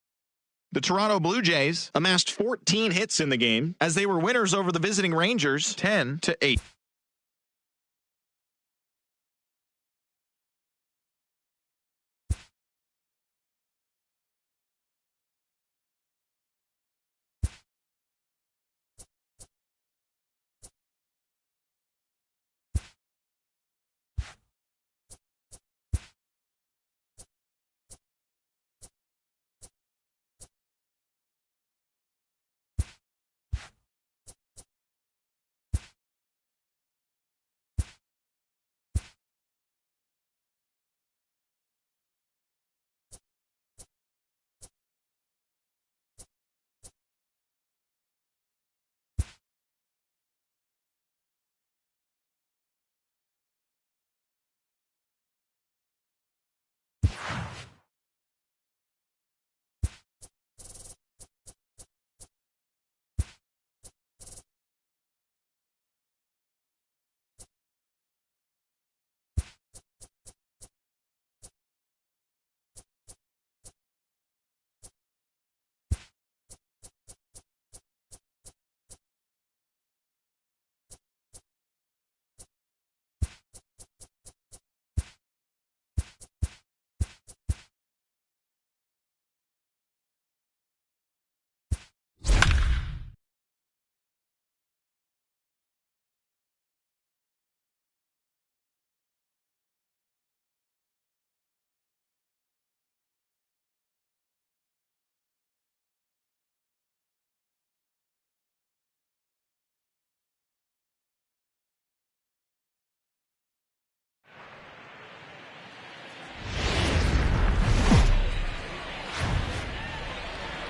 The Toronto Blue Jays amassed 14 hits in the game as they were winners over the visiting Rangers 10-8.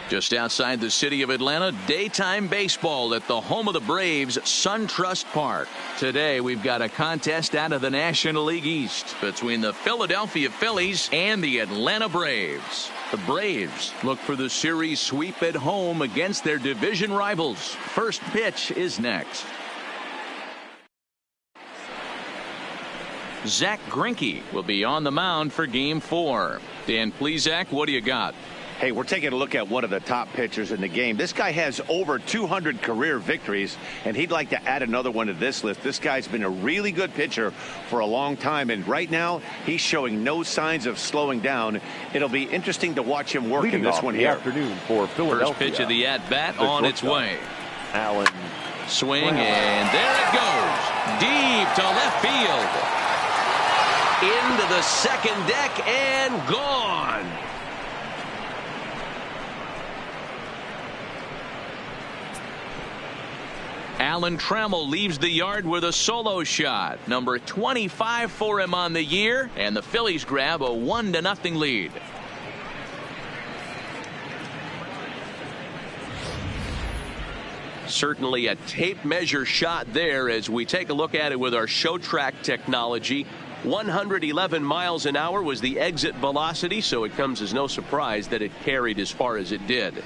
Just outside the city of Atlanta, daytime baseball at the home of the Braves, SunTrust Park. Today, we've got a contest out of the National League East between the Philadelphia Phillies and the Atlanta Braves. The Braves look for the series sweep at home against their division rivals. First pitch is next. Zach Greinke will be on the mound for Game 4. Dan Plesac, what do you got? Hey, we're taking a look at one of the top pitchers in the game. This guy has over 200 career victories, and he'd like to add another one to this list. This guy's been a really good pitcher for a long time, and right now he's showing no signs of slowing down. It'll be interesting to watch him work in this one here. Afternoon for Philadelphia. First pitch of the at-bat on its way. Allen. Swing, and there it goes. Deep to left field. Into the second deck and gone. Alan Trammell leaves the yard with a solo shot. Number 25 for him on the year, and the Phillies grab a 1-0 lead. Certainly a tape measure shot there as we take a look at it with our show track technology. 111 miles an hour was the exit velocity, so it comes as no surprise that it carried as far as it did.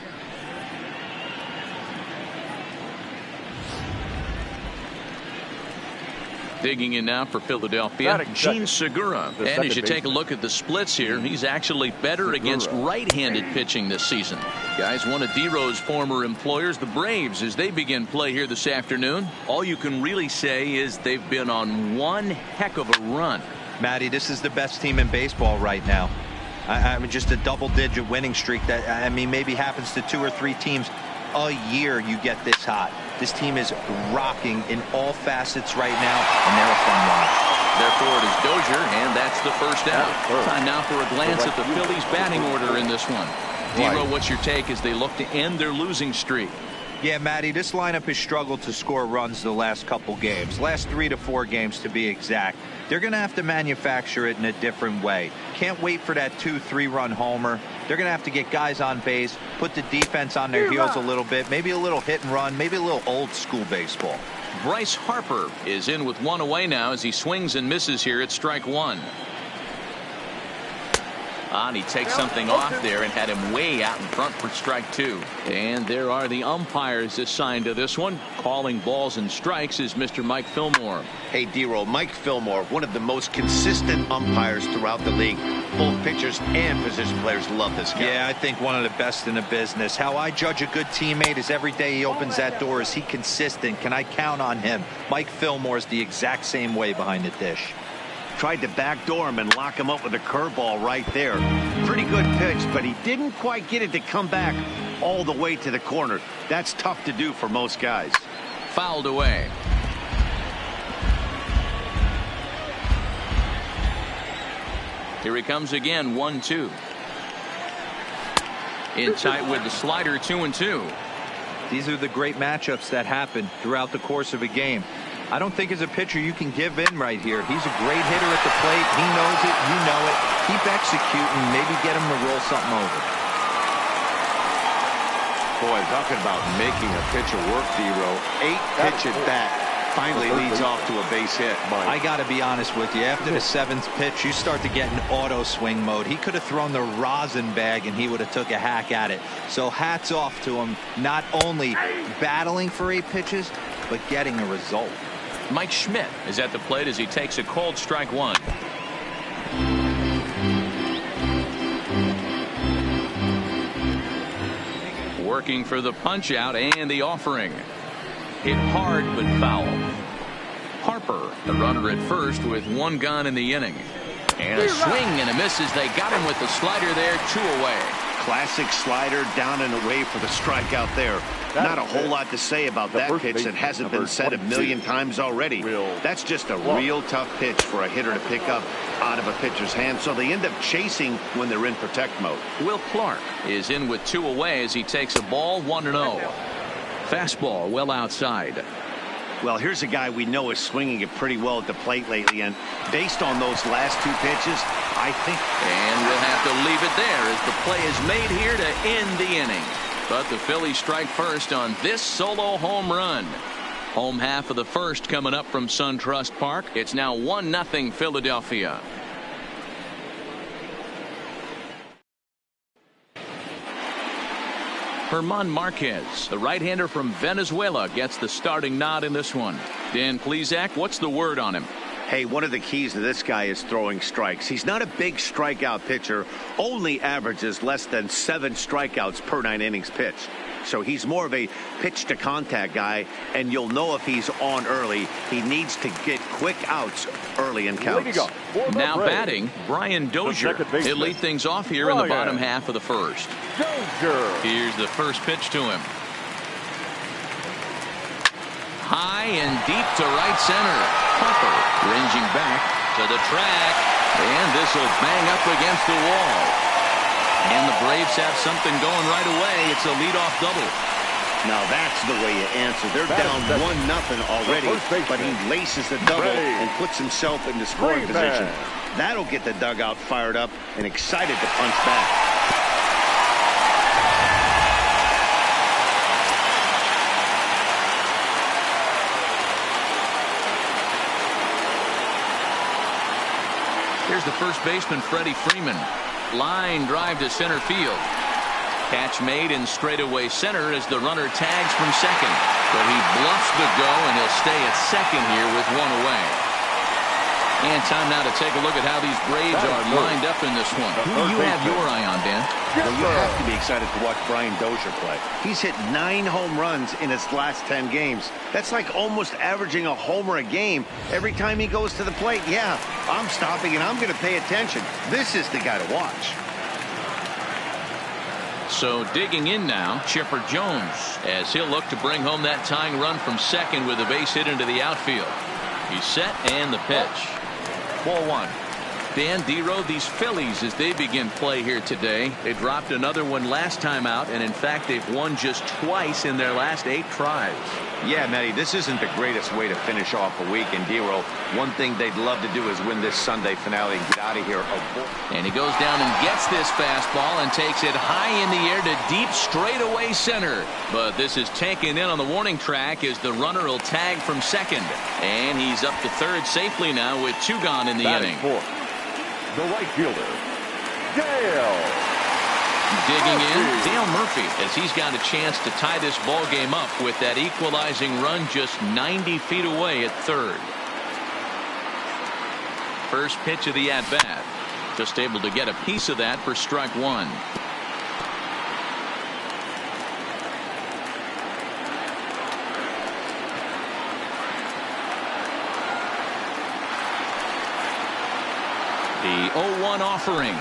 Digging in now for Philadelphia, Gene Segura. And as you take a look at the splits here, he's actually better against right-handed pitching this season. Guys, one of D-Row's former employers, the Braves, as they begin play here this afternoon. All you can really say is they've been on one heck of a run. Matty, this is the best team in baseball right now. I mean, just a double-digit winning streak that, I mean, maybe happens to 2 or 3 teams a year you get this hot. This team is rocking in all facets right now, and they're a fun watch. Therefore, it is Dozier, and that's the first out. Time now for a glance at the Phillies' batting order in this one. D-Row, what's your take as they look to end their losing streak? Yeah, Matty, this lineup has struggled to score runs the last couple games. Last 3 to 4 games to be exact. They're going to have to manufacture it in a different way. Can't wait for that 2-3 run homer. They're going to have to get guys on base, put the defense on their heels a little bit, maybe a little hit and run, maybe a little old school baseball. Bryce Harper is in with 1 away now as he swings and misses here at strike 1. And he takes something off there and had him way out in front for strike 2. And there are the umpires assigned to this one. Calling balls and strikes is Mr. Mike Fillmore. Hey, D-Row, Mike Fillmore, one of the most consistent umpires throughout the league. Both pitchers and position players love this guy. Yeah, I think one of the best in the business. How I judge a good teammate is every day he opens that door. Is he consistent? Can I count on him? Mike Fillmore is the exact same way behind the dish. Tried to backdoor him and lock him up with a curveball right there. Pretty good pitch, but he didn't quite get it to come back all the way to the corner. That's tough to do for most guys. Fouled away. Here he comes again, 1-2. In tight with the slider, 2-2. These are the great matchups that happen throughout the course of a game. I don't think as a pitcher you can give in right here. He's a great hitter at the plate. He knows it. You know it. Keep executing. Maybe get him to roll something over. Boy, talking about making a pitcher work, D-Row. 8 pitch at bat. Finally leads off to a base hit. I got to be honest with you. After the 7th pitch, you start to get in auto swing mode. He could have thrown the rosin bag and he would have took a hack at it. So hats off to him. Not only battling for 8 pitches, but getting a result. Mike Schmidt is at the plate as he takes a cold strike 1. Working for the punch out and the offering. Hit hard but foul. Harper, the runner at first with 1 gone in the inning. And a swing and a miss as they got him with the slider there, 2 away. Classic slider down and away for the strikeout there. Not a whole lot to say about that pitch that hasn't been said a million times already. That's just a real tough pitch for a hitter to pick up out of a pitcher's hand, so they end up chasing when they're in protect mode. Will Clark is in with 2 away as he takes a ball, 1-0. Fastball well outside. Well, here's a guy we know is swinging it pretty well at the plate lately, and based on those last 2 pitches, I think... And we'll have to leave it there as the play is made here to end the inning. But the Phillies strike first on this solo home run. Home half of the first coming up from SunTrust Park. It's now 1-0 Philadelphia. German Marquez, the right-hander from Venezuela, gets the starting nod in this one. Dan Plesac, what's the word on him? Hey, one of the keys to this guy is throwing strikes. He's not a big strikeout pitcher, only averages less than 7 strikeouts per 9 innings pitched. So he's more of a pitch to contact guy, and you'll know if he's on early. He needs to get quick outs early in counts. Now batting, Brian Dozier. He'll lead things off here in the bottom half of the first. Dozier. Here's the first pitch to him. High and deep to right center. Harper ranging back to the track, and this will bang up against the wall. And the Braves have something going right away. It's a leadoff double. Now that's the way you answer. They're down 1-0 already, but he laces the double and puts himself in the scoring position. That'll get the dugout fired up and excited to punch back. Here's the first baseman, Freddie Freeman. Line drive to center field. Catch made in straightaway center as the runner tags from second. But he bluffs the go, and he'll stay at second here with one away. And time now to take a look at how these Braves are lined up in this one. Who do you have your eye on, Dan? Well, you have to be excited to watch Brian Dozier play. He's hit 9 home runs in his last 10 games. That's like almost averaging a homer a game every time he goes to the plate. Yeah, I'm stopping and I'm going to pay attention. This is the guy to watch. So digging in now, Chipper Jones, as he'll look to bring home that tying run from second with a base hit into the outfield. He's set, and the pitch. Ball 1. Dan D-Row, these Phillies, as they begin play here today, they dropped another one last time out, and in fact they've won just twice in their last 8 tries. Yeah, Matty, this isn't the greatest way to finish off a week in D-Row. One thing they'd love to do is win this Sunday finale and get out of here. And he goes down and gets this fastball and takes it high in the air to deep straightaway center. But this is taken in on the warning track as the runner will tag from second. And he's up to third safely now with 2 gone in the inning. The right fielder, Dale. Digging in, Dale Murphy, as he's got a chance to tie this ball game up with that equalizing run just 90 feet away at third. First pitch of the at-bat. Just able to get a piece of that for strike 1. The 0-1 offering.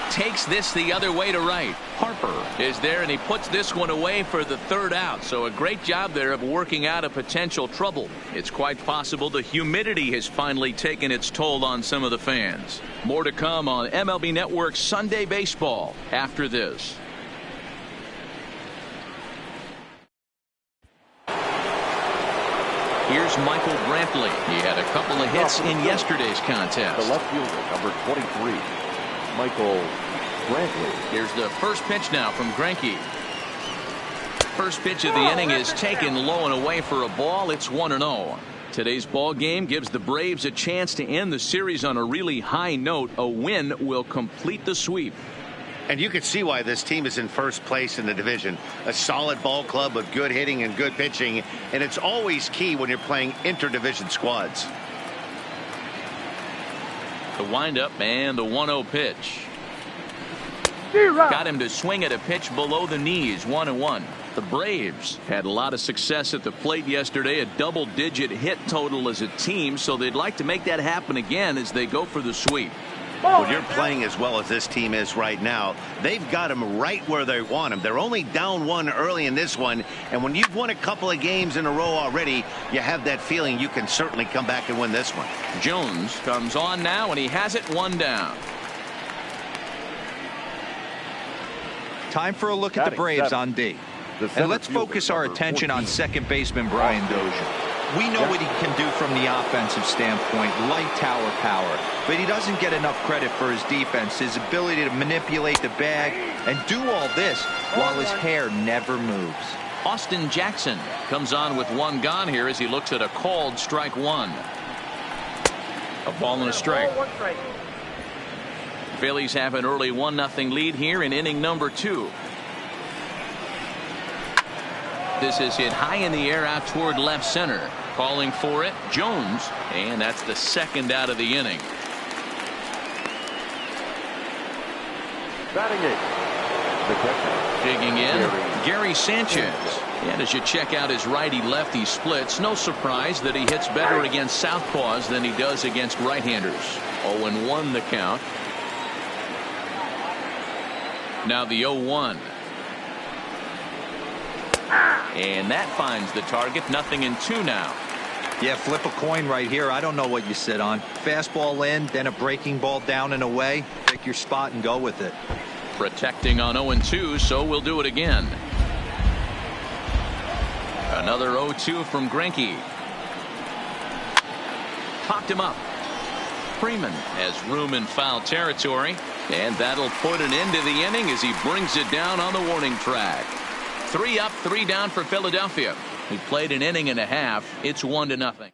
Takes this the other way to right. Harper is there, and he puts this one away for the 3rd out. So a great job there of working out a potential trouble. It's quite possible the humidity has finally taken its toll on some of the fans. More to come on MLB Network's Sunday Baseball after this. Here's Michael Brantley. He had a couple of hits in yesterday's contest. The left fielder, number 23, Michael Brantley. Here's the first pitch now from Greinke. First pitch of the inning is taken low and away for a ball. It's 1-0. Today's ball game gives the Braves a chance to end the series on a really high note. A win will complete the sweep. And you can see why this team is in first place in the division. A solid ball club with good hitting and good pitching. And it's always key when you're playing interdivision squads. The windup and the 1-0 pitch. Got him to swing at a pitch below the knees. 1-1. The Braves had a lot of success at the plate yesterday. A double-digit hit total as a team. So they'd like to make that happen again as they go for the sweep. When you're playing as well as this team is right now, they've got them right where they want them. They're only down 1 early in this one, and when you've won a couple of games in a row already, you have that feeling you can certainly come back and win this one. Jones comes on now, and he has it 1 down. Time for a look at the Braves on D. And let's focus our attention on second baseman Brian Dozier. We know what he can do from the offensive standpoint, light tower power, but he doesn't get enough credit for his defense, his ability to manipulate the bag and do all this while his hair never moves. Austin Jackson comes on with one gone here as he looks at a called strike one. A ball and a strike. Phillies have an early 1-0 lead here in inning number 2. This is hit high in the air out toward left center. Calling for it, Jones, and that's the second out of the inning. Batting eighth, the catcher. Digging in, Gary Sanchez. And as you check out his righty-lefty splits, no surprise that he hits better against southpaws than he does against right-handers. 0-1 the count. Now the 0-1. And that finds the target. 0-2 now. Yeah, flip a coin right here. I don't know what you sit on. Fastball in, then a breaking ball down and away. Pick your spot and go with it. Protecting on 0-2, so we'll do it again. Another 0-2 from Greinke. Popped him up. Freeman has room in foul territory, and that'll put an end to the inning as he brings it down on the warning track. 3 up, 3 down for Philadelphia. He played an inning and a half. It's 1-0.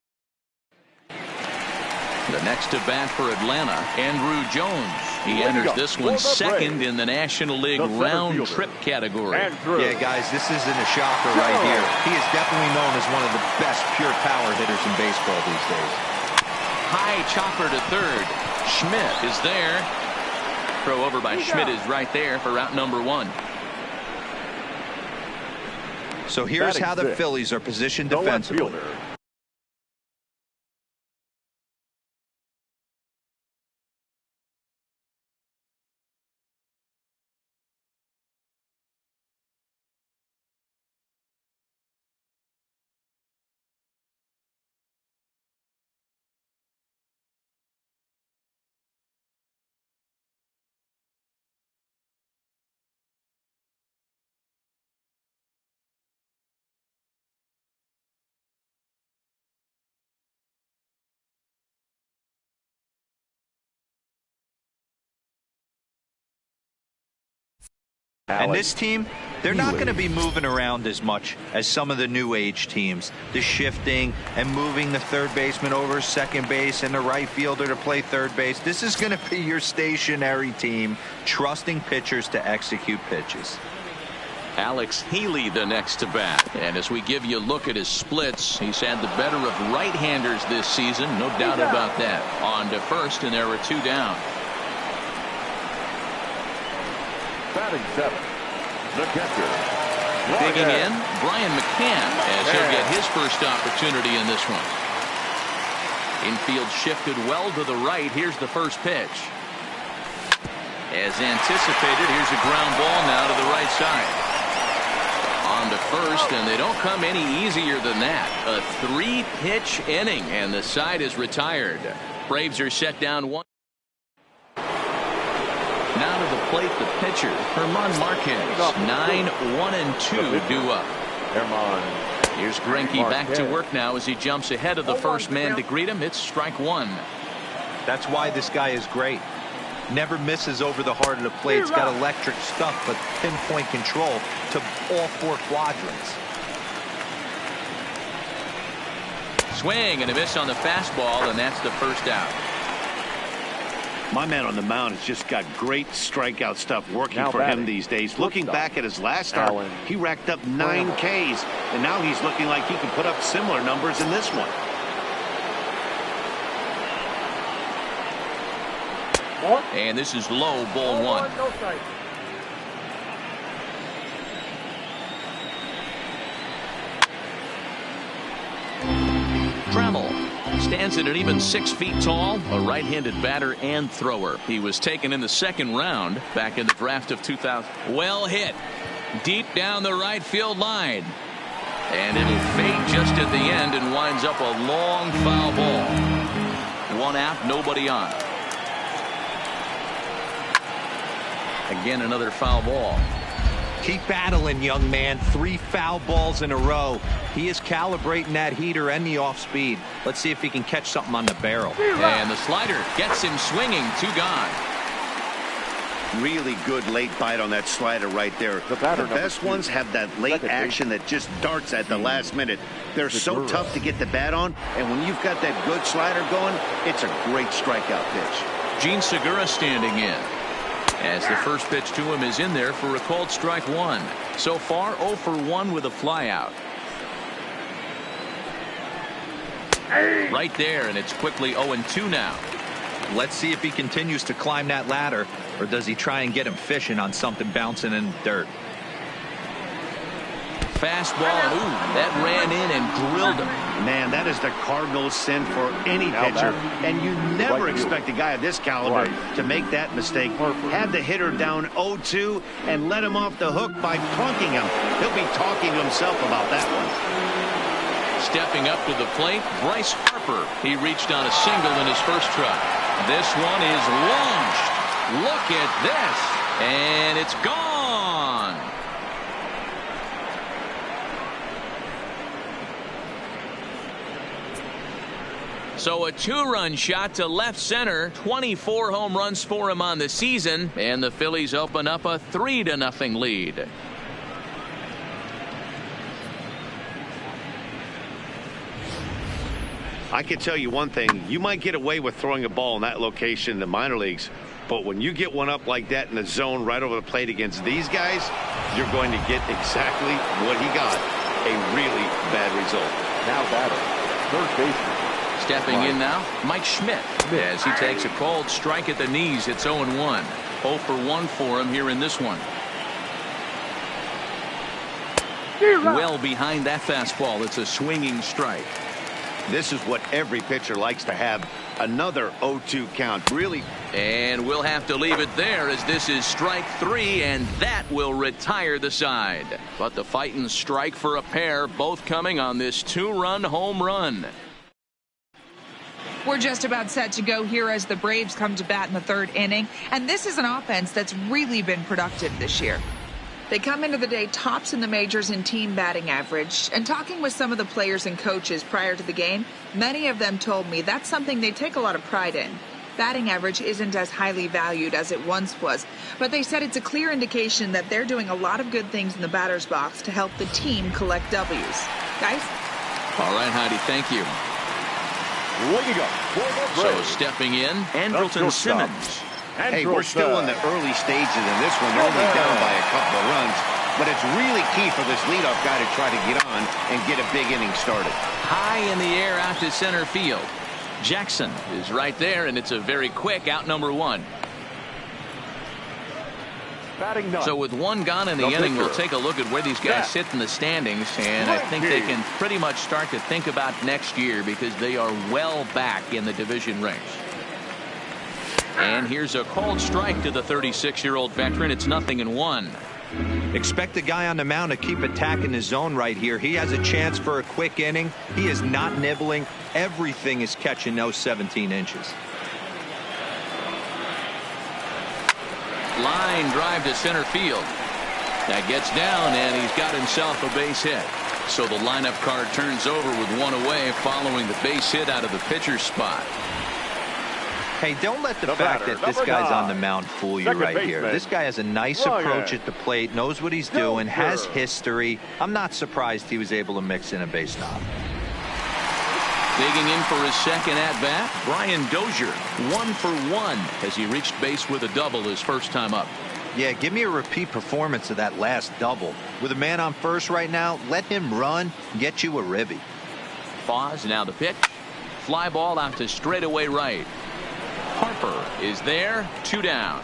The next to bat for Atlanta, Andrew Jones. He enters this one second in the National League round trip category. Yeah, guys, this isn't a shocker right here. He is definitely known as one of the best pure power hitters in baseball these days. High chopper to third. Schmidt is there. Throw over by Schmidt is right there for route number 1. So here's how the Phillies are positioned defensively. And this team, they're not going to be moving around as much as some of the new age teams. The shifting and moving the third baseman over second base and the right fielder to play third base. This is going to be your stationary team, trusting pitchers to execute pitches. Alex Healy the next to bat. And as we give you a look at his splits, he's had the better of right-handers this season. No doubt about that. On to first, and there are 2 down. Batting 7, the catcher. Digging in, Brian Mccann, as he'll get his first opportunity in this one. Infield shifted well to the right. Here's the first pitch. As anticipated, here's a ground ball now to the right side. On to first, and they don't come any easier than that. A 3-pitch inning, and the side is retired. Braves are set down 1. Now to the plate, the pitcher, German Marquez. 9-1-2 due up. Here's Greinke back to work now as he jumps ahead of the first man to greet him. It's strike 1. That's why this guy is great. Never misses over the heart of the plate. He's got electric stuff, but pinpoint control to all 4 quadrants. Swing and a miss on the fastball, and that's the first out. My man on the mound has just got great strikeout stuff working for him these days. Looking back at his last start, he racked up 9 Ks, and now he's looking like he can put up similar numbers in this one. And this is low, ball 1. Trammell stands at an even 6 feet tall, a right-handed batter and thrower. He was taken in the second round back in the draft of 2000. Well hit deep down the right field line, and it'll fade just at the end and winds up a long foul ball. 1 out, nobody on. Again, another foul ball. Keep battling, young man. 3 foul balls in a row. He is calibrating that heater and the off speed. Let's see if he can catch something on the barrel. And the slider gets him swinging. 2 gone. Really good late bite on that slider right there. The best ones have that late action that just darts at the last minute. They're so tough to get the bat on, and when you've got that good slider going, it's a great strikeout pitch. Gene Segura standing in, as the first pitch to him is in there for a called strike 1. So far 0 for 1 with a flyout. Right there, and it's quickly 0-2 now. Let's see if he continues to climb that ladder, or does he try and get him fishing on something bouncing in the dirt. Fastball, and ooh, that ran in and drilled him. Man, that is the cardinal sin for any pitcher, and you never expect a guy of this caliber to make that mistake. Had the hitter down 0-2 and let him off the hook by plunking him. He'll be talking to himself about that one. Stepping up to the plate, Bryce Harper. He reached on a single in his first try. This one is launched. Look at this, and it's gone. So a 2-run shot to left center. 24 home runs for him on the season, and the Phillies open up a 3-0 lead. I can tell you one thing. You might get away with throwing a ball in that location in the minor leagues, but when you get one up like that in the zone right over the plate against these guys, you're going to get exactly what he got. A really bad result. Now batting, third baseman. Stepping in now, Mike Schmidt, as he takes a called strike at the knees. It's 0-1. 0 for 1 for him here in this one. Well behind that fastball. It's a swinging strike. This is what every pitcher likes to have. Another 0-2 count. Really. And we'll have to leave it there, as this is strike 3, and that will retire the side. But the fighting strike for a pair, both coming on this 2-run home run. We're just about set to go here as the Braves come to bat in the 3rd inning, and this is an offense that's really been productive this year. They come into the day tops in the majors in team batting average, and talking with some of the players and coaches prior to the game, many of them told me that's something they take a lot of pride in. Batting average isn't as highly valued as it once was, but they said it's a clear indication that they're doing a lot of good things in the batter's box to help the team collect W's. Guys? All right, Heidi, thank you. So stepping in, Andrelton Simmons. Hey, we're still in the early stages of this one. They're only down by a couple of runs, but it's really key for this leadoff guy to try to get on and get a big inning started. High in the air out to center field. Jackson is right there, and it's a very quick out, number 1. So with 1 gone in the inning, we'll take a look at where these guys sit in the standings, and I think they can pretty much start to think about next year, because they are well back in the division race. And here's a called strike to the 36-year-old veteran. It's 0-1. Expect the guy on the mound to keep attacking his zone right here. He has a chance for a quick inning. He is not nibbling. Everything is catching those 17 inches. Line drive to center field. That gets down, and he's got himself a base hit. So the lineup card turns over with 1 away following the base hit out of the pitcher's spot. Hey, don't let the fact that this guy's on the mound fool you right here. This guy has a nice approach at the plate, knows what he's doing, has history. I'm not surprised he was able to mix in a base knob. Digging in for his second at-bat, Brian Dozier, 1 for 1 as he reached base with a double his first time up. Yeah, give me a repeat performance of that last double. With a man on first right now, let him run, get you a ribby. Pause, now the pitch. Fly ball out to straightaway right. Harper is there, 2 down.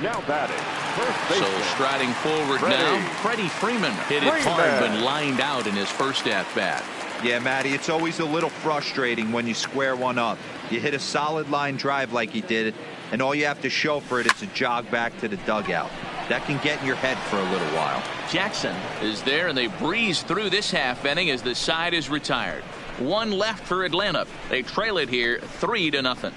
Now batting, first baseman. So striding forward now, Freddie Freeman hit it hard but lined out in his first at-bat. Yeah, Matty, it's always a little frustrating when you square one up. You hit a solid line drive like he did, and all you have to show for it is a jog back to the dugout. That can get in your head for a little while. Jackson is there, and they breeze through this half inning as the side is retired. 1 left for Atlanta. They trail it here 3-0.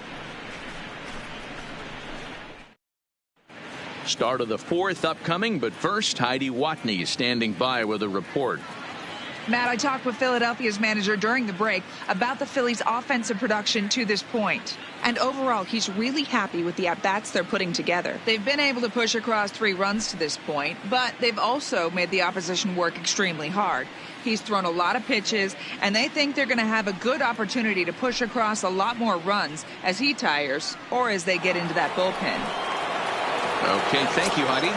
Start of the fourth upcoming, but first, Heidi Watney standing by with a report. Matt, I talked with Philadelphia's manager during the break about the Phillies' offensive production to this point. And overall, he's really happy with the at-bats they're putting together. They've been able to push across 3 runs to this point, but they've also made the opposition work extremely hard. He's thrown a lot of pitches, and they think they're going to have a good opportunity to push across a lot more runs as he tires or as they get into that bullpen. Okay, thank you, Heidi.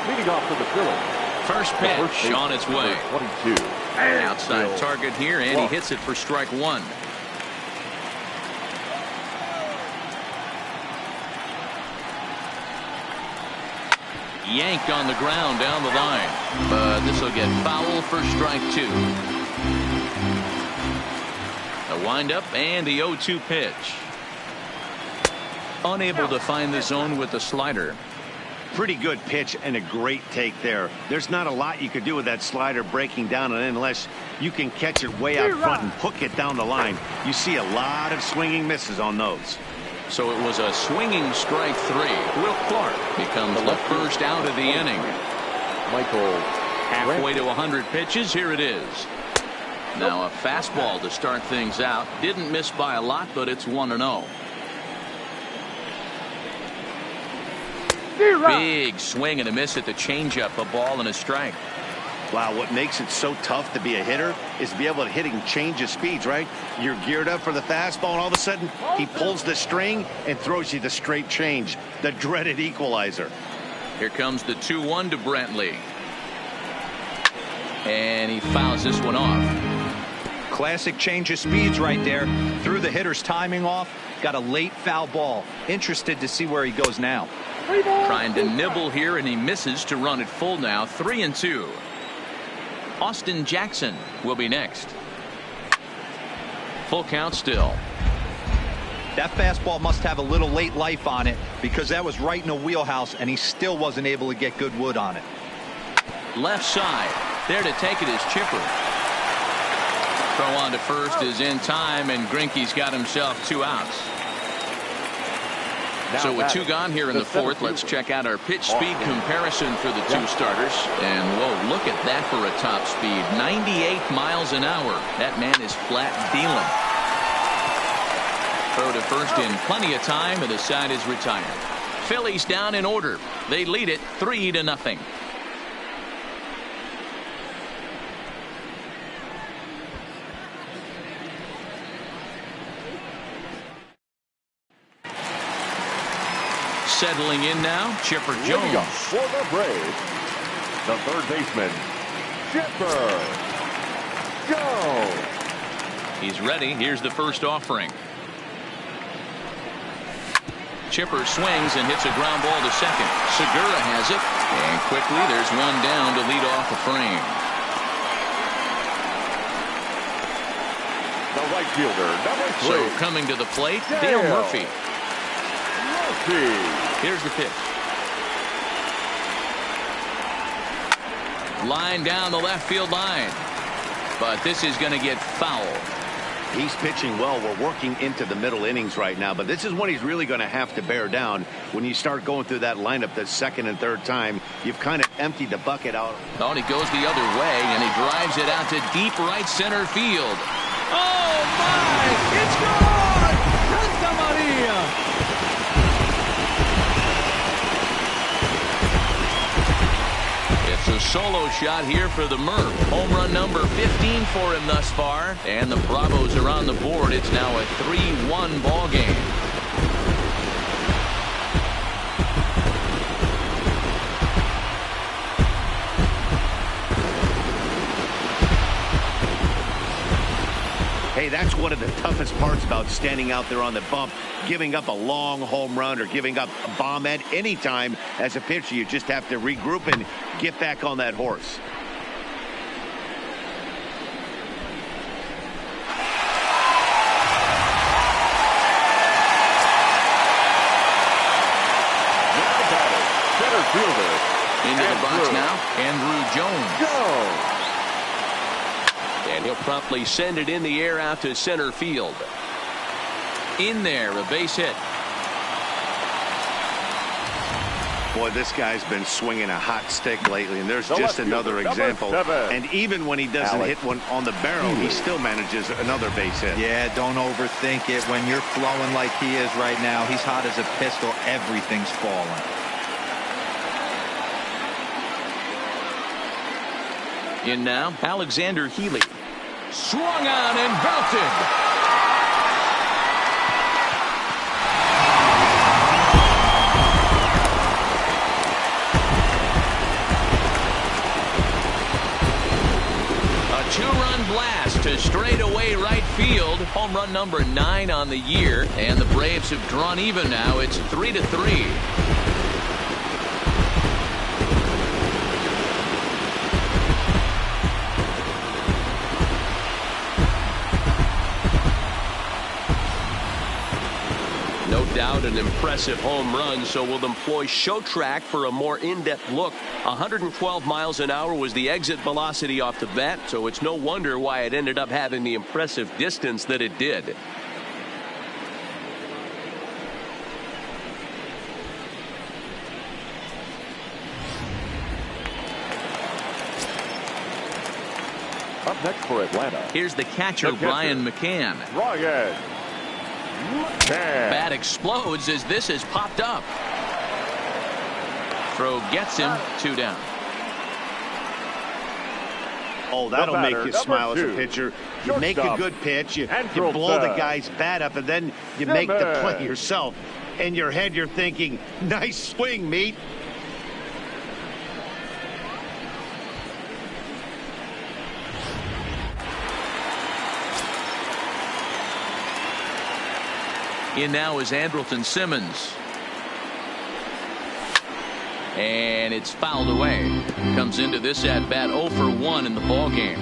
Leading off for the Phillies. First pitch on its way. 22. Outside target here, and he hits it for strike 1. Yanked on the ground down the line, but this will get foul for strike 2. A windup and the 0-2 pitch. Unable to find the zone with the slider. Pretty good pitch and a great take there. There's not a lot you could do with that slider breaking down, and unless you can catch it way out front and hook it down the line, you see a lot of swinging misses on those. So it was a swinging strike 3. Will Clark becomes the first out of the inning. Michael. Halfway to 100 pitches. Here it is. Now a fastball to start things out. Didn't miss by a lot, but it's 1-0. Big swing and a miss at the changeup. A ball and a strike. Wow, what makes it so tough to be a hitter is to be able to hitting change of speeds, right? You're geared up for the fastball, and all of a sudden he pulls the string and throws you the straight change, the dreaded equalizer. Here comes the 2-1 to Brantley. And he fouls this one off. Classic change of speeds right there. Threw the hitter's timing off. Got a late foul ball. Interested to see where he goes now. Trying to nibble here, and he misses to run it full now. 3-2. Austin Jackson will be next. Full count still. That fastball must have a little late life on it, because that was right in the wheelhouse, and he still wasn't able to get good wood on it. Left side. There to take it is Chipper. Throw on to first is in time, and Greinke's got himself 2 outs. So with 2 gone here in the fourth, let's check out our pitch speed comparison for the 2 starters. And whoa, look at that for a top speed. 98 miles an hour. That man is flat dealing. Throw to first in plenty of time, and the side is retired. Phillies down in order. They lead it 3-0. Settling in now, Chipper Jones. For the Braves, the third baseman, Chipper Jones. He's ready. Here's the first offering. Chipper swings and hits a ground ball to second. Segura has it, and quickly there's one down to lead off the frame. The right fielder, number 3. So coming to the plate, Dale Murphy. Here's the pitch. Line down the left field line. But this is going to get foul. He's pitching well. We're working into the middle innings right now, but this is when he's really going to have to bear down. When you start going through that lineup the second and third time, you've kind of emptied the bucket out. Oh, and he goes the other way, and he drives it out to deep right center field. Oh, my! It's gone! Santa Maria! It's a solo shot here for the Murph. Home run number 15 for him thus far. And the Bravos are on the board. It's now a 3-1 ball game. Hey, that's one of the toughest parts about standing out there on the bump. Giving up a long home run or giving up a bomb at any time as a pitcher. You just have to regroup and get back on that horse. Center fielder. Into the box now, Andrew Jones. And he'll promptly send it in the air out to center field. In there, a base hit. Boy, this guy's been swinging a hot stick lately, and there's just another example. And even when he doesn't hit one on the barrel, he still manages another base hit. Yeah, don't overthink it. When you're flowing like he is right now, he's hot as a pistol. Everything's falling. In now, Alexander Healy. Swung on and belted. Two-run blast to straightaway right field. Home run number 9 on the year, and the Braves have drawn even now. It's 3-3. No doubt an impressive home run, so we'll employ show track for a more in-depth look. 112 miles an hour was the exit velocity off the bat, so it's no wonder why it ended up having the impressive distance that it did. Up next for Atlanta. Here's the catcher, Brian Mccann. Ryan McCann. Bat explodes as this has popped up. Throw gets him, 2 down. Oh, that'll make you smile as a pitcher. You make a good pitch, you blow the guy's bat up, and then you make the play yourself. In your head, you're thinking, nice swing, meat. In now is Andrelton Simmons. And it's fouled away. Comes into this at bat 0 for 1 in the ball game.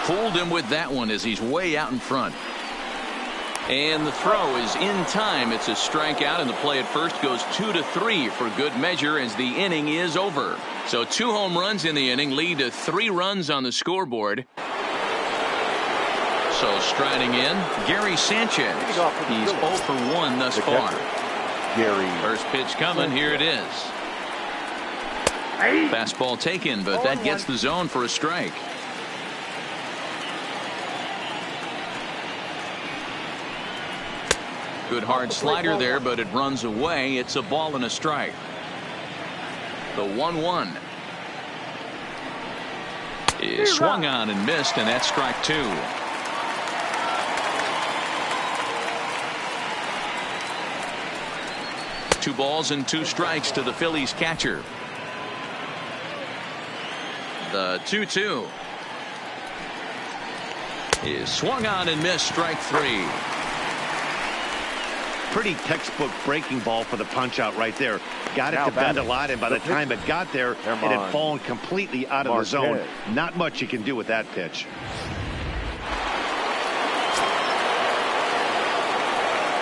Fooled him with that one as he's way out in front. And the throw is in time. It's a strikeout, and the play at first goes 2-3 for good measure as the inning is over. So 2 home runs in the inning lead to 3 runs on the scoreboard. So striding in, Gary Sanchez. He's 0 for 1 thus far. First pitch coming. Here it is. Fastball taken, but that gets the zone for a strike. Good hard slider there, but it runs away. It's a ball and a strike. The 1-1 is swung on and missed, and that's strike 2. Two balls and 2 strikes to the Phillies catcher. The 2-2 is swung on and missed, strike 3. Pretty textbook breaking ball for the punch out right there. Got it to bend a lot, and by the time it got there, it had fallen completely out of the zone. Not much you can do with that pitch.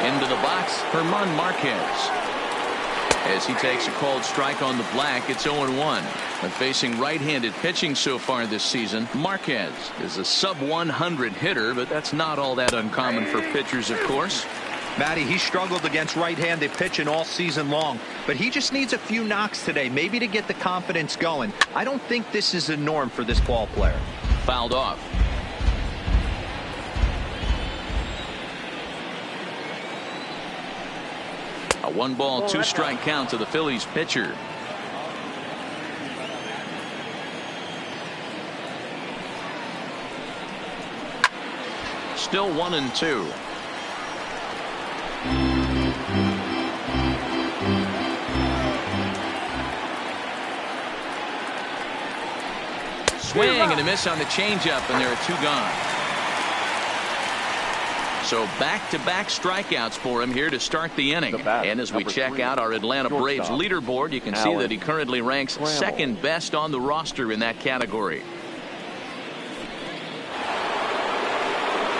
Into the box, German Marquez. As he takes a called strike on the black, it's 0-1. But facing right-handed pitching so far this season, Marquez is a sub-100 hitter, but that's not all that uncommon for pitchers, of course. Matty, he struggled against right-handed pitching all season long, but he just needs a few knocks today, maybe to get the confidence going. I don't think this is a norm for this ball player. Fouled off. A 1-ball, 2-strike count to the Phillies pitcher. Still 1-2. Swing and a miss on the changeup, and there are 2 gone. So back-to-back strikeouts for him here to start the inning. And as we check out our Atlanta Braves leaderboard, you can see that he currently ranks second best on the roster in that category.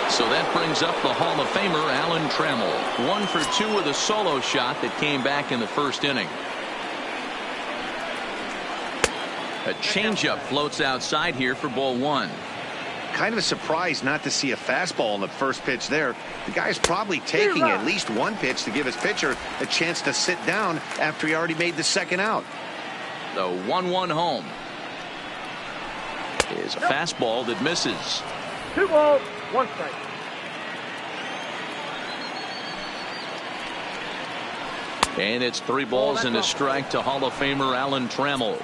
So that brings up the Hall of Famer Alan Trammell. 1 for 2 with a solo shot that came back in the first inning. A changeup floats outside here for ball 1. Kind of a surprise not to see a fastball on the first pitch there. The guy's probably taking at least one pitch to give his pitcher a chance to sit down after he already made the second out. The 1-1 home is a fastball that misses. 2 balls, 1 strike. And it's 3 balls and a strike to Hall of Famer Alan Trammell.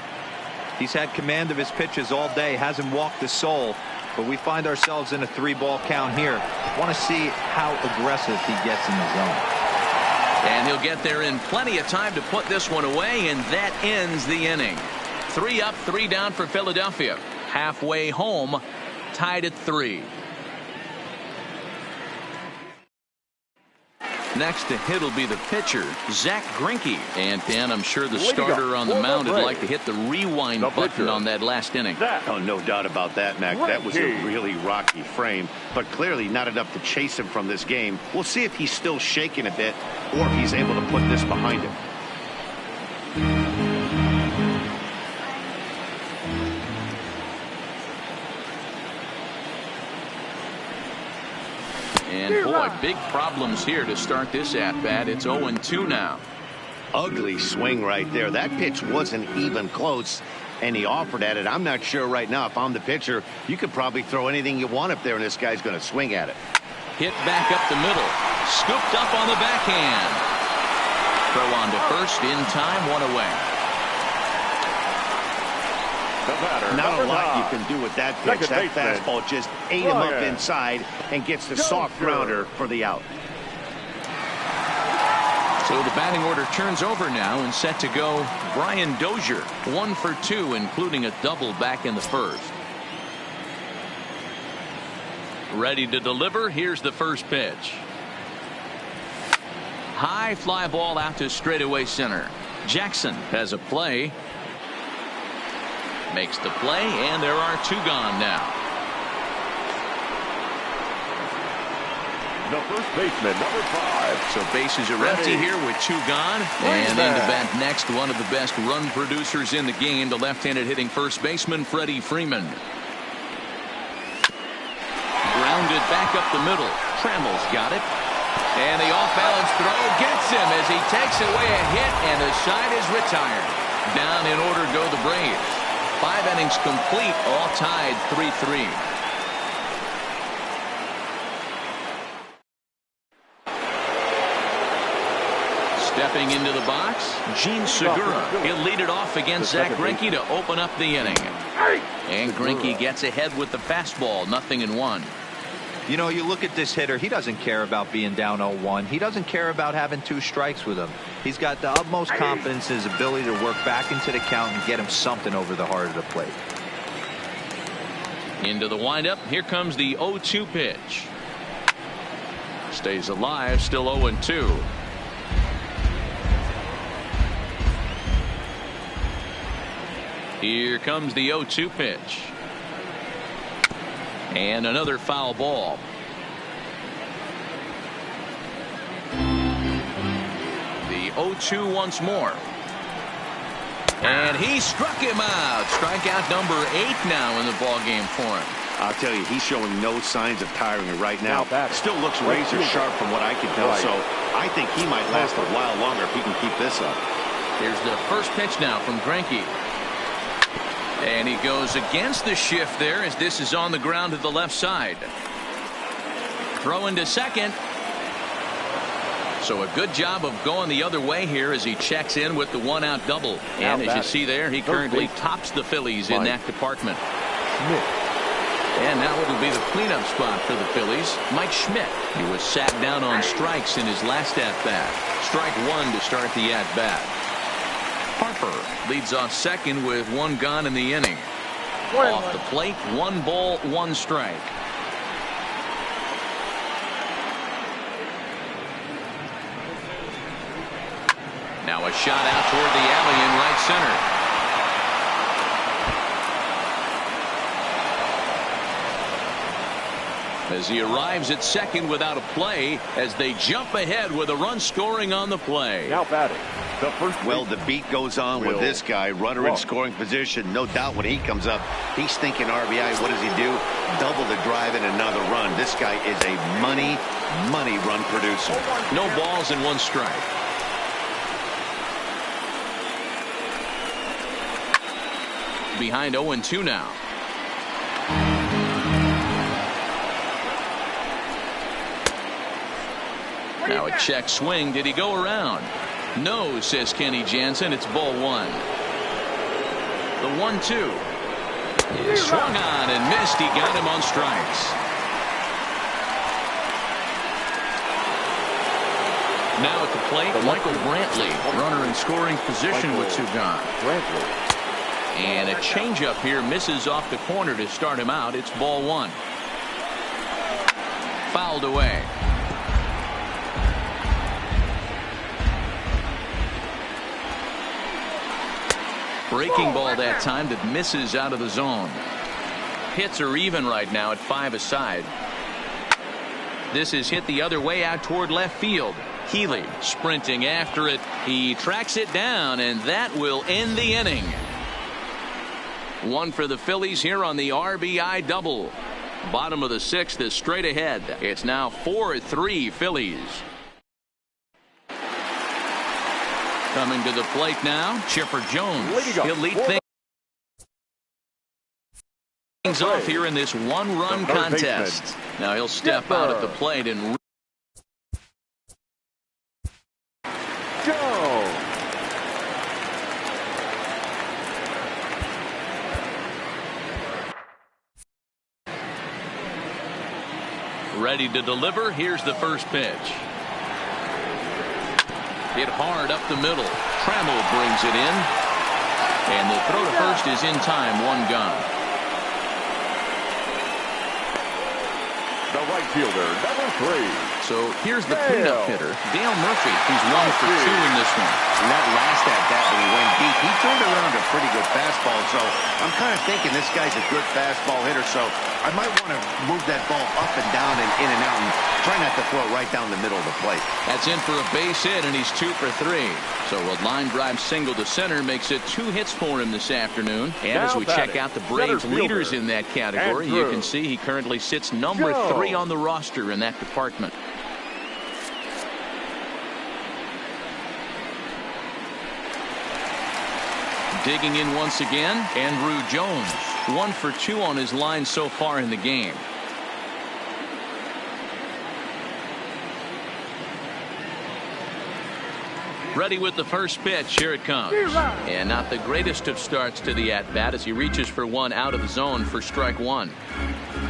He's had command of his pitches all day, hasn't walked a soul, but we find ourselves in a 3-ball count here. Want to see how aggressive he gets in the zone. And he'll get there in plenty of time to put this one away, and that ends the inning. 3 up, 3 down for Philadelphia. Halfway home, tied at 3. Next to hit will be the pitcher, Zack Greinke. And Dan, I'm sure the starter on the mound would like to hit the rewind button on that last inning. Oh, no doubt about that, Mac. That was a really rocky frame, but clearly not enough to chase him from this game. We'll see if he's still shaking a bit or if he's able to put this behind him. And boy, big problems here to start this at-bat. It's 0-2 now. Ugly swing right there. That pitch wasn't even close, and he offered at it. I'm not sure right now if I'm the pitcher. You could probably throw anything you want up there, and this guy's going to swing at it. Hit back up the middle. Scooped up on the backhand. Throw on to first in time, 1 away. Not a lot you can do with that pitch. That fastball just ate him up inside and gets the soft grounder for the out. So the batting order turns over now and set to go Brian Dozier. 1 for 2, including a double back in the first. Ready to deliver. Here's the first pitch. High fly ball out to straightaway center. Jackson has a play. Makes the play, and there are 2 gone now. The first baseman, number 5. So bases are empty here with 2 gone. And in to bat next, one of the best run producers in the game, the left-handed hitting first baseman, Freddie Freeman. Grounded back up the middle. Trammell's got it. And the off-balance throw gets him as he takes away a hit, and the side is retired. Down in order go the Braves. 5 innings complete, all tied 3-3. Stepping into the box, Gene Segura. He'll lead it off against Zack Greinke to open up the inning. And Greinke gets ahead with the fastball, 0-1. You know, you look at this hitter, he doesn't care about being down 0-1. He doesn't care about having 2 strikes with him. He's got the utmost confidence in his ability to work back into the count and get him something over the heart of the plate. Into the windup. Here comes the 0-2 pitch. Stays alive, still 0-2. Here comes the 0-2 pitch. And another foul ball. The 0-2 once more. And he struck him out. Strikeout number 8 now in the ballgame for him. I'll tell you, he's showing no signs of tiring right now. Still looks razor sharp from what I can tell. So I think he might last a while longer if he can keep this up. Here's the first pitch now from Greinke. And he goes against the shift there as this is on the ground to the left side. Throw into second. So a good job of going the other way here as he checks in with the 1-out double. And as you see there, he currently tops the Phillies in that department. And now it'll be the cleanup spot for the Phillies. Mike Schmidt. He was sat down on strikes in his last at-bat. Strike 1 to start the at-bat. Harper leads off second with 1 gone in the inning. Off the plate, 1 ball, 1 strike. a shot out toward the alley in right center. As he arrives at second without a play, as they jump ahead with a run scoring on the play. Now batting. The first. Well, the beat goes on with this guy, runner in scoring position. No doubt when he comes up, he's thinking RBI. What does he do? Double the drive and another run. This guy is a money run producer. No balls and 1 strike. Behind 0-2 now. Now a check swing. Did he go around? No, says Kenny Jansen. It's ball 1. The 1-2. He swung on and missed. He got him on strikes. Now at the plate, Michael Brantley, runner in scoring position with 2 gone. And a changeup here misses off the corner to start him out. It's ball 1. Fouled away. Breaking ball that time that misses out of the zone. Hits are even right now at 5 aside. This is hit the other way out toward left field. Healy sprinting after it. He tracks it down, and that will end the inning. 1 for the Phillies here on the RBI double. Bottom of the 6th is straight ahead. It's now 4-3 Phillies. Coming to the plate now, Chipper Jones. He'll lead things off here in this 1-run contest. Now he'll step out at the plate and ready to deliver. Here's the first pitch. Hit hard up the middle. Trammell brings it in. And the throw to first is in time. 1 gone. The right fielder, number 3. So here's the cleanup hitter, Dale Murphy. He's 1 for 2 in this one. And that last at-bat when he went deep, he turned around a pretty good fastball. So I'm kind of thinking this guy's a good fastball hitter. So I might want to move that ball up and down and in and out and try not to throw it right down the middle of the plate. That's in for a base hit, and he's 2 for 3. So a line drive single to center makes it 2 hits for him this afternoon. And as we check out the Braves leaders in that category, you can see he currently sits number 3 on the roster in that department. Digging in once again, Andrew Jones. 1 for 2 on his line so far in the game. Ready with the first pitch. Here it comes. And not the greatest of starts to the at-bat as he reaches for 1 out of the zone for strike 1.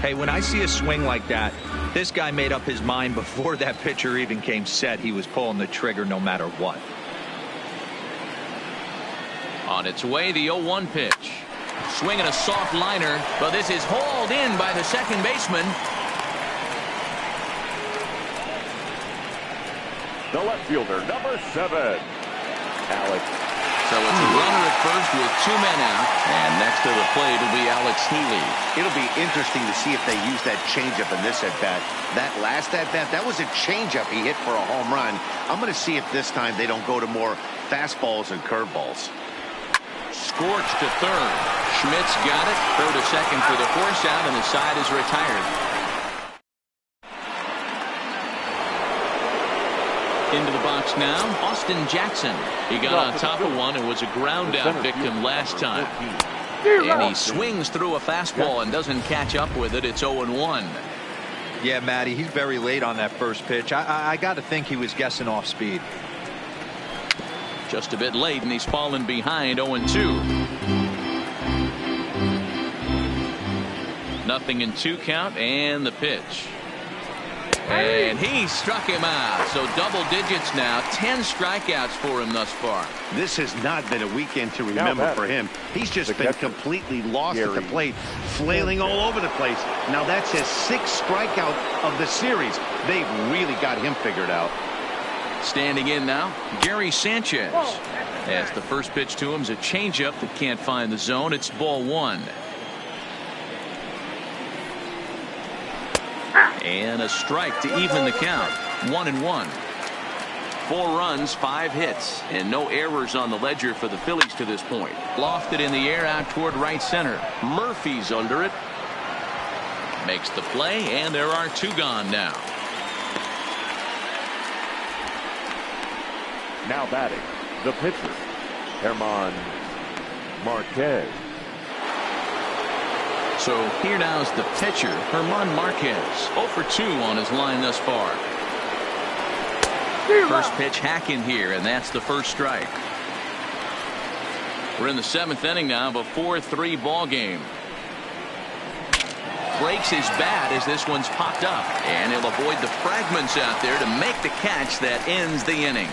Hey, when I see a swing like that, this guy made up his mind before that pitcher even came set. He was pulling the trigger no matter what. On its way, the 0-1 pitch. Swinging a soft liner, but this is hauled in by the second baseman. The left fielder, number 7, Alex. So it's a runner at first with 2 men out, and next to the plate will be Alex Healy. It'll be interesting to see if they use that changeup in this at-bat. That last at-bat, that was a changeup he hit for a home run. I'm going to see if this time they don't go to more fastballs and curveballs. Scorched to third. Schmidt's got it. Throw to second for the force out, and the side is retired. Into the box now, Austin Jackson. He got on top of one and was a ground out victim last time. And he swings through a fastball and doesn't catch up with it. It's 0-1. Yeah, Matty, he's very late on that first pitch. I got to think he was guessing off speed. Just a bit late, and he's fallen behind 0-2. Nothing in 2 count, and the pitch. And he struck him out. So double digits now. 10 strikeouts for him thus far. This has not been a weekend to remember for him. He's just been completely lost at the plate, flailing all over the place. Now that's his 6th strikeout of the series. They've really got him figured out. Standing in now, Gary Sanchez. As the first pitch to him is a changeup that can't find the zone. It's ball one. And a strike to even the count. 1-1. 4 runs, 5 hits, and no errors on the ledger for the Phillies to this point. Lofted in the air out toward right center. Murphy's under it. Makes the play, and there are 2 gone now. Now batting, the pitcher, Germán Marquez. So here now is the pitcher, Germán Marquez. 0 for 2 on his line thus far. First pitch hacking here, and that's the first strike. We're in the 7th inning now of a 4-3 ball game. Breaks his bat as this one's popped up, and he'll avoid the fragments out there to make the catch that ends the inning.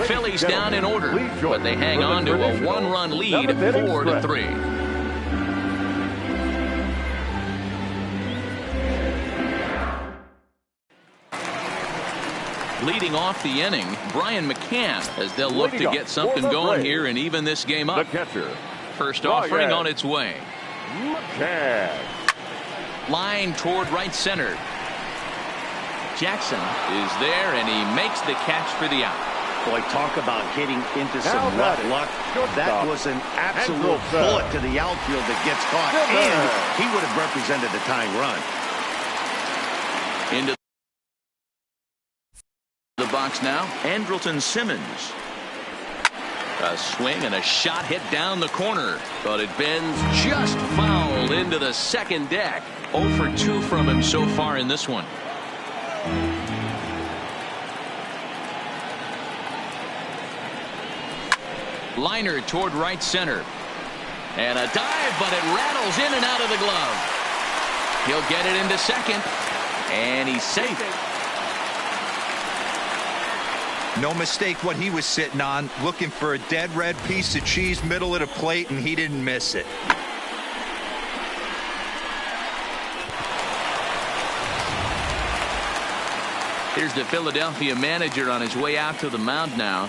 Phillies down in order, but they hang on to a 1-run lead, 4-3. Leading off the inning, Brian Mccann, as they'll look to get something going here and even this game up. The catcher. First offering on its way. Mccann. Line toward right center. Jackson is there, and he makes the catch for the out. Boy, talk about getting into some rough luck. That was an absolute bullet to the outfield that gets caught, and he would have represented the tying run. Into the box now, Andrelton Simmons. A swing and a shot hit down the corner, but it bends just foul into the second deck. 0 for 2 from him so far in this one. Liner toward right center. And a dive, but it rattles in and out of the glove. He'll get it into second, and he's safe. No mistake what he was sitting on, looking for a dead red piece of cheese middle of the plate, and he didn't miss it. Here's the Philadelphia manager on his way out to the mound now.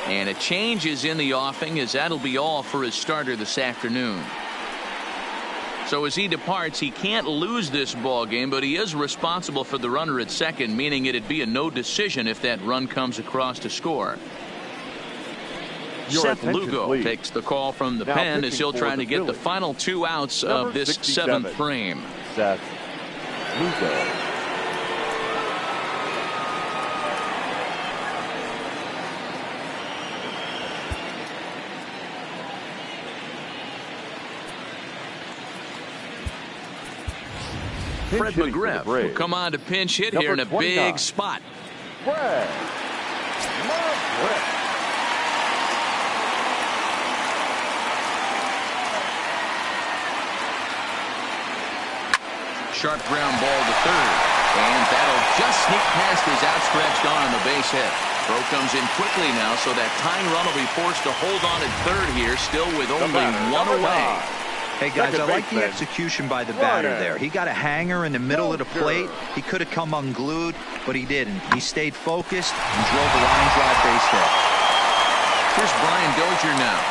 And a change is in the offing, as that'll be all for his starter this afternoon. So as he departs, he can't lose this ball game, but he is responsible for the runner at second, meaning it'd be a no decision if that run comes across to score. Seth Lugo takes the call from the pen as he'll try to get the final 2 outs of this 7th frame. Seth Lugo. Fred McGriff will come on to pinch hit here in a big spot. Fred McGriff. Sharp ground ball to third, and that'll just sneak past his outstretched arm on the base hit. Throw comes in quickly now, so that tying run will be forced to hold on at third here, still with only 1 away. Hey guys, I like the execution by the batter there. He got a hanger in the middle of the plate. He could have come unglued, but he didn't. He stayed focused and drove a line drive base hit. Here's Brian Dozier now.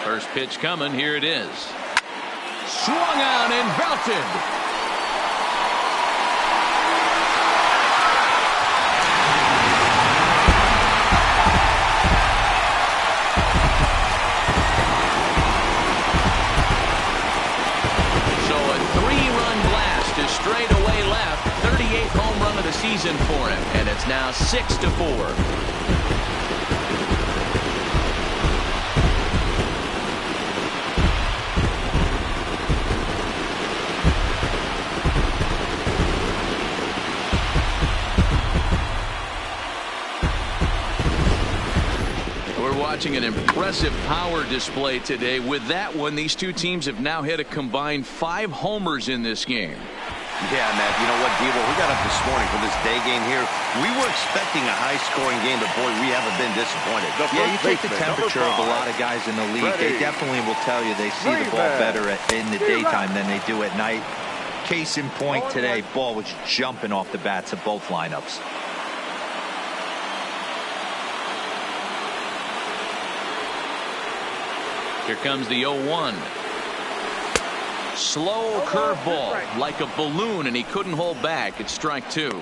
First pitch coming. Here it is. Swung out and belted. So a 3-run blast to straightaway left. 38th home run of the season for him, and it's now 6-4. Watching an impressive power display today. With that one, these two teams have now hit a combined 5 homers in this game. Yeah, Matt, you know what, Devo, we got up this morning for this day game here. We were expecting a high-scoring game, but, boy, we haven't been disappointed. Yeah, you take the temperature of a lot of guys in the league. They definitely will tell you they see the ball better in the daytime than they do at night. Case in point today, ball was jumping off the bats of both lineups. Here comes the 0-1. Slow curveball like a balloon, and he couldn't hold back. It's strike two.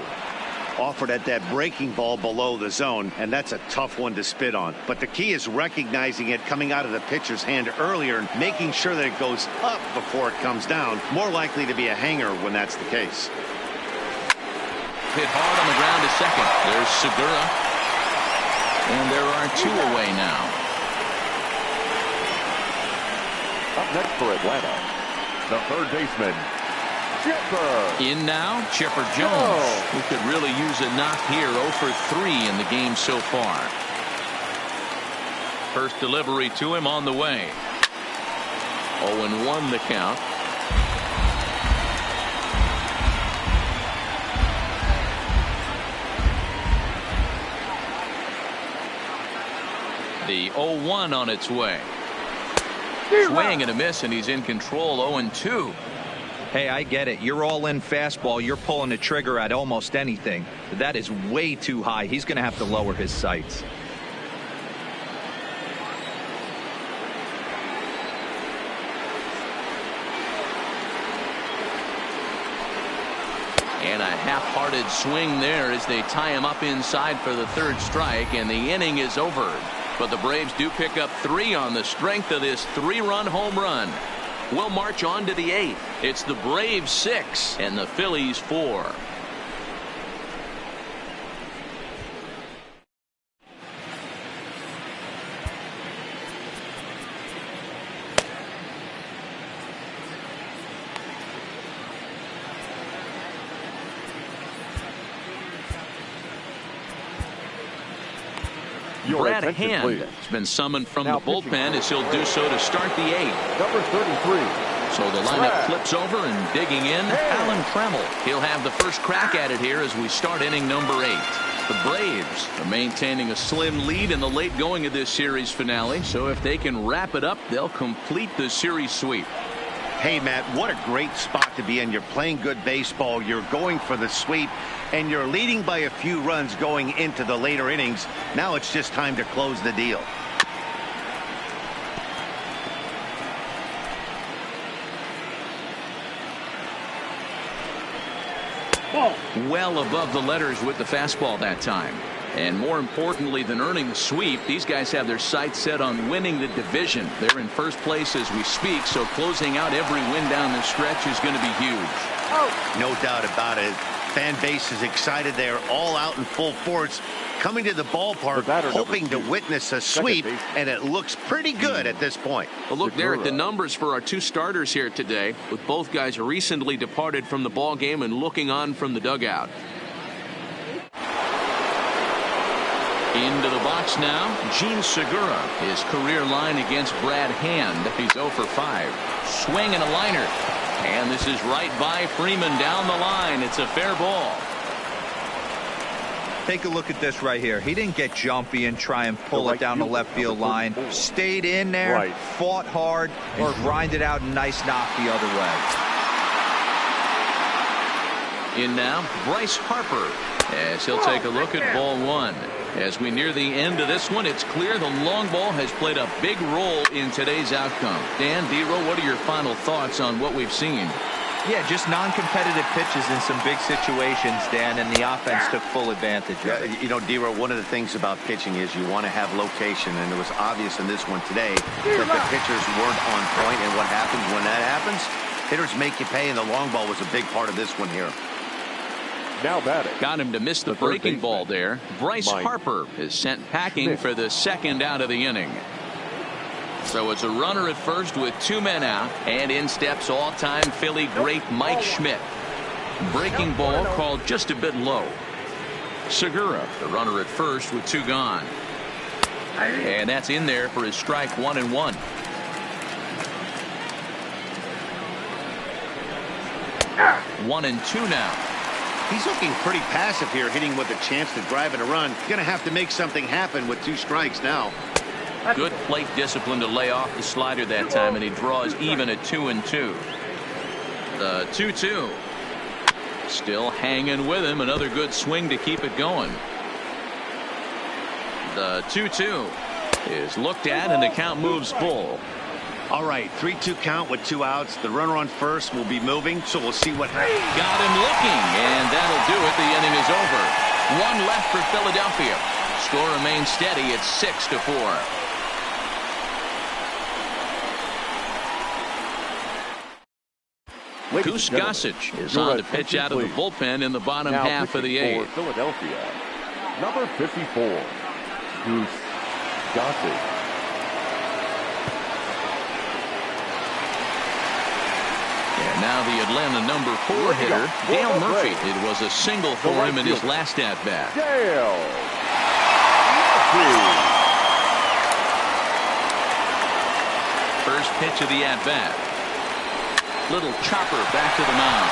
Offered at that breaking ball below the zone, and that's a tough one to spit on. But the key is recognizing it coming out of the pitcher's hand earlier and making sure that it goes up before it comes down. More likely to be a hanger when that's the case. Hit hard on the ground to second. There's Segura. And there are two away now. Up next for Atlanta, the third baseman, Chipper. In now, Chipper Jones, who could really use a knock here. 0 for 3 in the game so far. First delivery to him on the way. 0-1 the count. The 0-1 on its way. Swing and a miss, and he's in control. 0-2. Hey, I get it. You're all in fastball. You're pulling the trigger at almost anything. But that is way too high. He's going to have to lower his sights. And a half-hearted swing there as they tie him up inside for the third strike, and the inning is over. But the Braves do pick up 3 on the strength of this 3-run home run. We'll march on to the 8th. It's the Braves 6 and the Phillies 4. Brad Hand has been summoned from the bullpen as he'll do so to start the 8th. Number 33. So the lineup flips over, and digging in, Alan Trammell. He'll have the first crack at it here as we start inning number 8. The Braves are maintaining a slim lead in the late going of this series finale, so if they can wrap it up, they'll complete the series sweep. Hey, Matt, what a great spot to be in. You're playing good baseball. You're going for the sweep, and you're leading by a few runs going into the later innings. Now it's just time to close the deal. Well above the letters with the fastball that time. And more importantly than earning the sweep, these guys have their sights set on winning the division. They're in first place as we speak, so closing out every win down the stretch is going to be huge. No doubt about it. Fan base is excited. They're all out in full force, coming to the ballpark, hoping to witness a sweep, and it looks pretty good at this point. Well, look there at the numbers for our two starters here today, with both guys recently departed from the ball game and looking on from the dugout. Into the box now, Gene Segura. His career line against Brad Hand. He's 0 for 5. Swing and a liner. And this is right by Freeman down the line. It's a fair ball. Take a look at this right here. He didn't get jumpy and try and pull it down the left field line. Stayed in there, fought hard, and grinded out a nice knock the other way. In now, Bryce Harper, as he'll take a look at ball 1. As we near the end of this one, it's clear the long ball has played a big role in today's outcome. Dan, D-Roll, what are your final thoughts on what we've seen? Yeah, just non-competitive pitches in some big situations, Dan, and the offense took full advantage of it. You know, D-Roll, one of the things about pitching is you want to have location, and it was obvious in this one today that the pitchers weren't on point, and what happens when that happens? Hitters make you pay, and the long ball was a big part of this one here. Now batting. Got him to miss the breaking ball there. Bryce Harper is sent packing for the second out of the inning. So it's a runner at first with 2 men out, and in steps all-time Philly great Mike Schmidt. Breaking ball called just a bit low. Segura, the runner at first with 2 gone. And that's in there for his strike 1-1. 1-2 now. He's looking pretty passive here, hitting with a chance to drive and a run. Going to have to make something happen with 2 strikes now. Good plate discipline to lay off the slider that time, and he draws even at 2-2. The 2-2. Still hanging with him. Another good swing to keep it going. The 2-2 is looked at, and the count moves full. All right, 3-2 count with 2 outs. The runner on first will be moving, so we'll see what happens. Got him looking, and that'll do it. The inning is over. 1 left for Philadelphia. Score remains steady at 6-4. Goose Gossage is on to pitch out of the bullpen in the bottom half of the 8th. Philadelphia, number 54, Goose Gossage. And now the Atlanta number 4 hitter, Dale Murphy. It was a single for him in his last at-bat. Dale Murphy. First pitch of the at-bat. Little chopper back to the mound.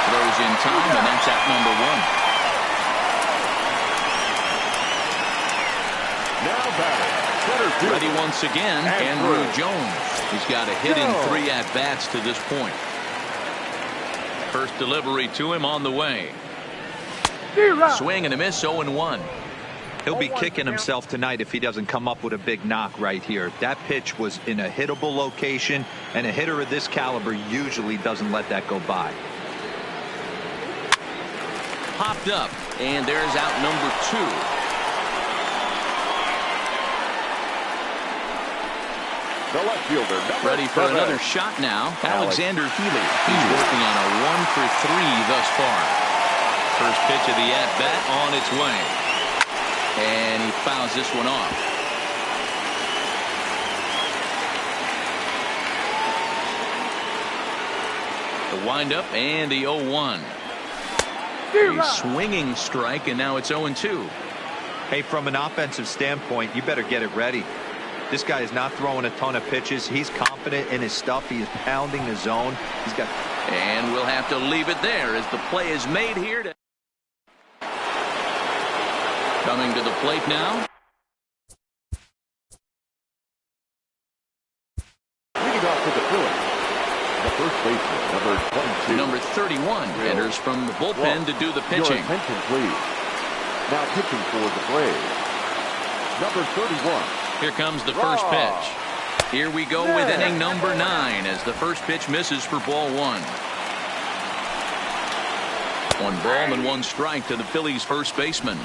Throws in time, and that's out number 1. Now batting, ready once again, Andrew Jones. He's got a hit in 3 at-bats to this point. First delivery to him on the way. Swing and a miss, 0-1. He'll be kicking himself tonight if he doesn't come up with a big knock right here. That pitch was in a hittable location, and a hitter of this caliber usually doesn't let that go by. Popped up, and there's out number 2. The left fielder, ready for another shot now. Alexander Healy. He's working on a 1-for-3 thus far. First pitch of the at-bat on its way. And he fouls this one off. The windup and the 0-1. A swinging strike, and now it's 0-2. Hey, from an offensive standpoint, you better get it ready. This guy is not throwing a ton of pitches. He's confident in his stuff. He is pounding the zone. He's got. And we'll have to leave it there as the play is made here. Coming to the plate now. Leading off to the Phillies, the first baseman, number 22. Number 31 enters from the bullpen to do the pitching. Your attention, please. Now pitching for the Braves, number 31. Here comes the first pitch. Here we go with inning number 9 as the first pitch misses for ball 1. 1 ball and 1 strike to the Phillies' first baseman.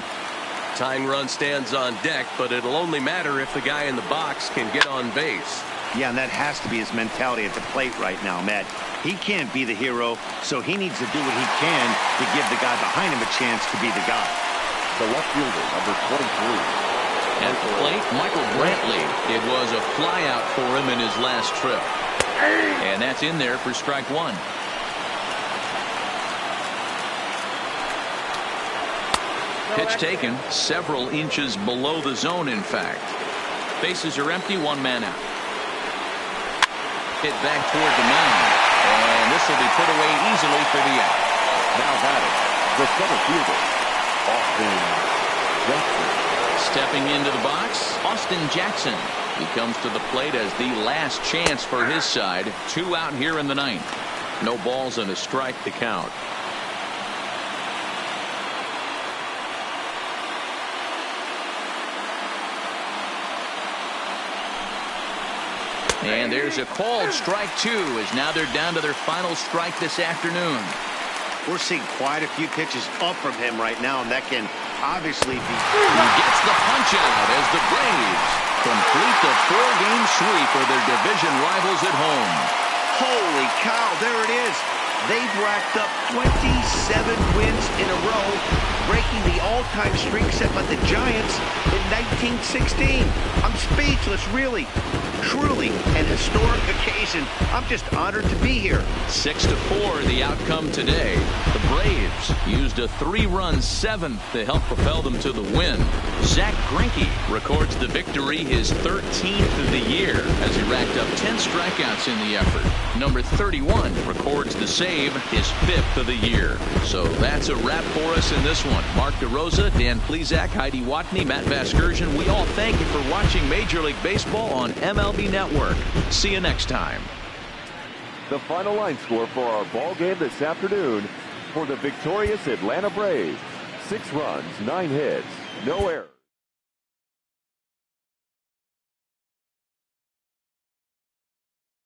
Tying run stands on deck, but it'll only matter if the guy in the box can get on base. Yeah, and that has to be his mentality at the plate right now, Matt. He can't be the hero, so he needs to do what he can to give the guy behind him a chance to be the guy. The left fielder, number 23. At the plate, Michael Brantley. It was a flyout for him in his last trip. And that's in there for strike 1. Pitch taken several inches below the zone, in fact. Bases are empty, 1 man out. Hit back toward the mound. And this will be put away easily for the out. Now batting, the center fielder, Austin Jackson. Stepping into the box, Austin Jackson. He comes to the plate as the last chance for his side. 2 out here in the 9th. No balls and a strike to count. And there's a called strike 2 as now they're down to their final strike this afternoon. We're seeing quite a few pitches up from him right now, and that can obviously be. He gets the punch out as the Braves complete the 4-game sweep of their division rivals at home. Holy cow, there it is. They've racked up 27 wins in a row, breaking the all-time streak set by the Giants in 1916. I'm speechless. to this really, truly an historic occasion. I'm just honored to be here. 6-4 the outcome today. The Braves used a 3-run seventh to help propel them to the win. Zach Greinke records the victory, his 13th of the year, as he racked up 10 strikeouts in the effort. Number 31 records the save, his 5th of the year. So that's a wrap for us in this one. Mark DeRosa, Dan Plesac, Heidi Watney, Matt Vasgersian, we all thank you for watching Major League Baseball on MLB Network. See you next time. The final line score for our ball game this afternoon for the victorious Atlanta Braves. 6 runs, 9 hits, no errors.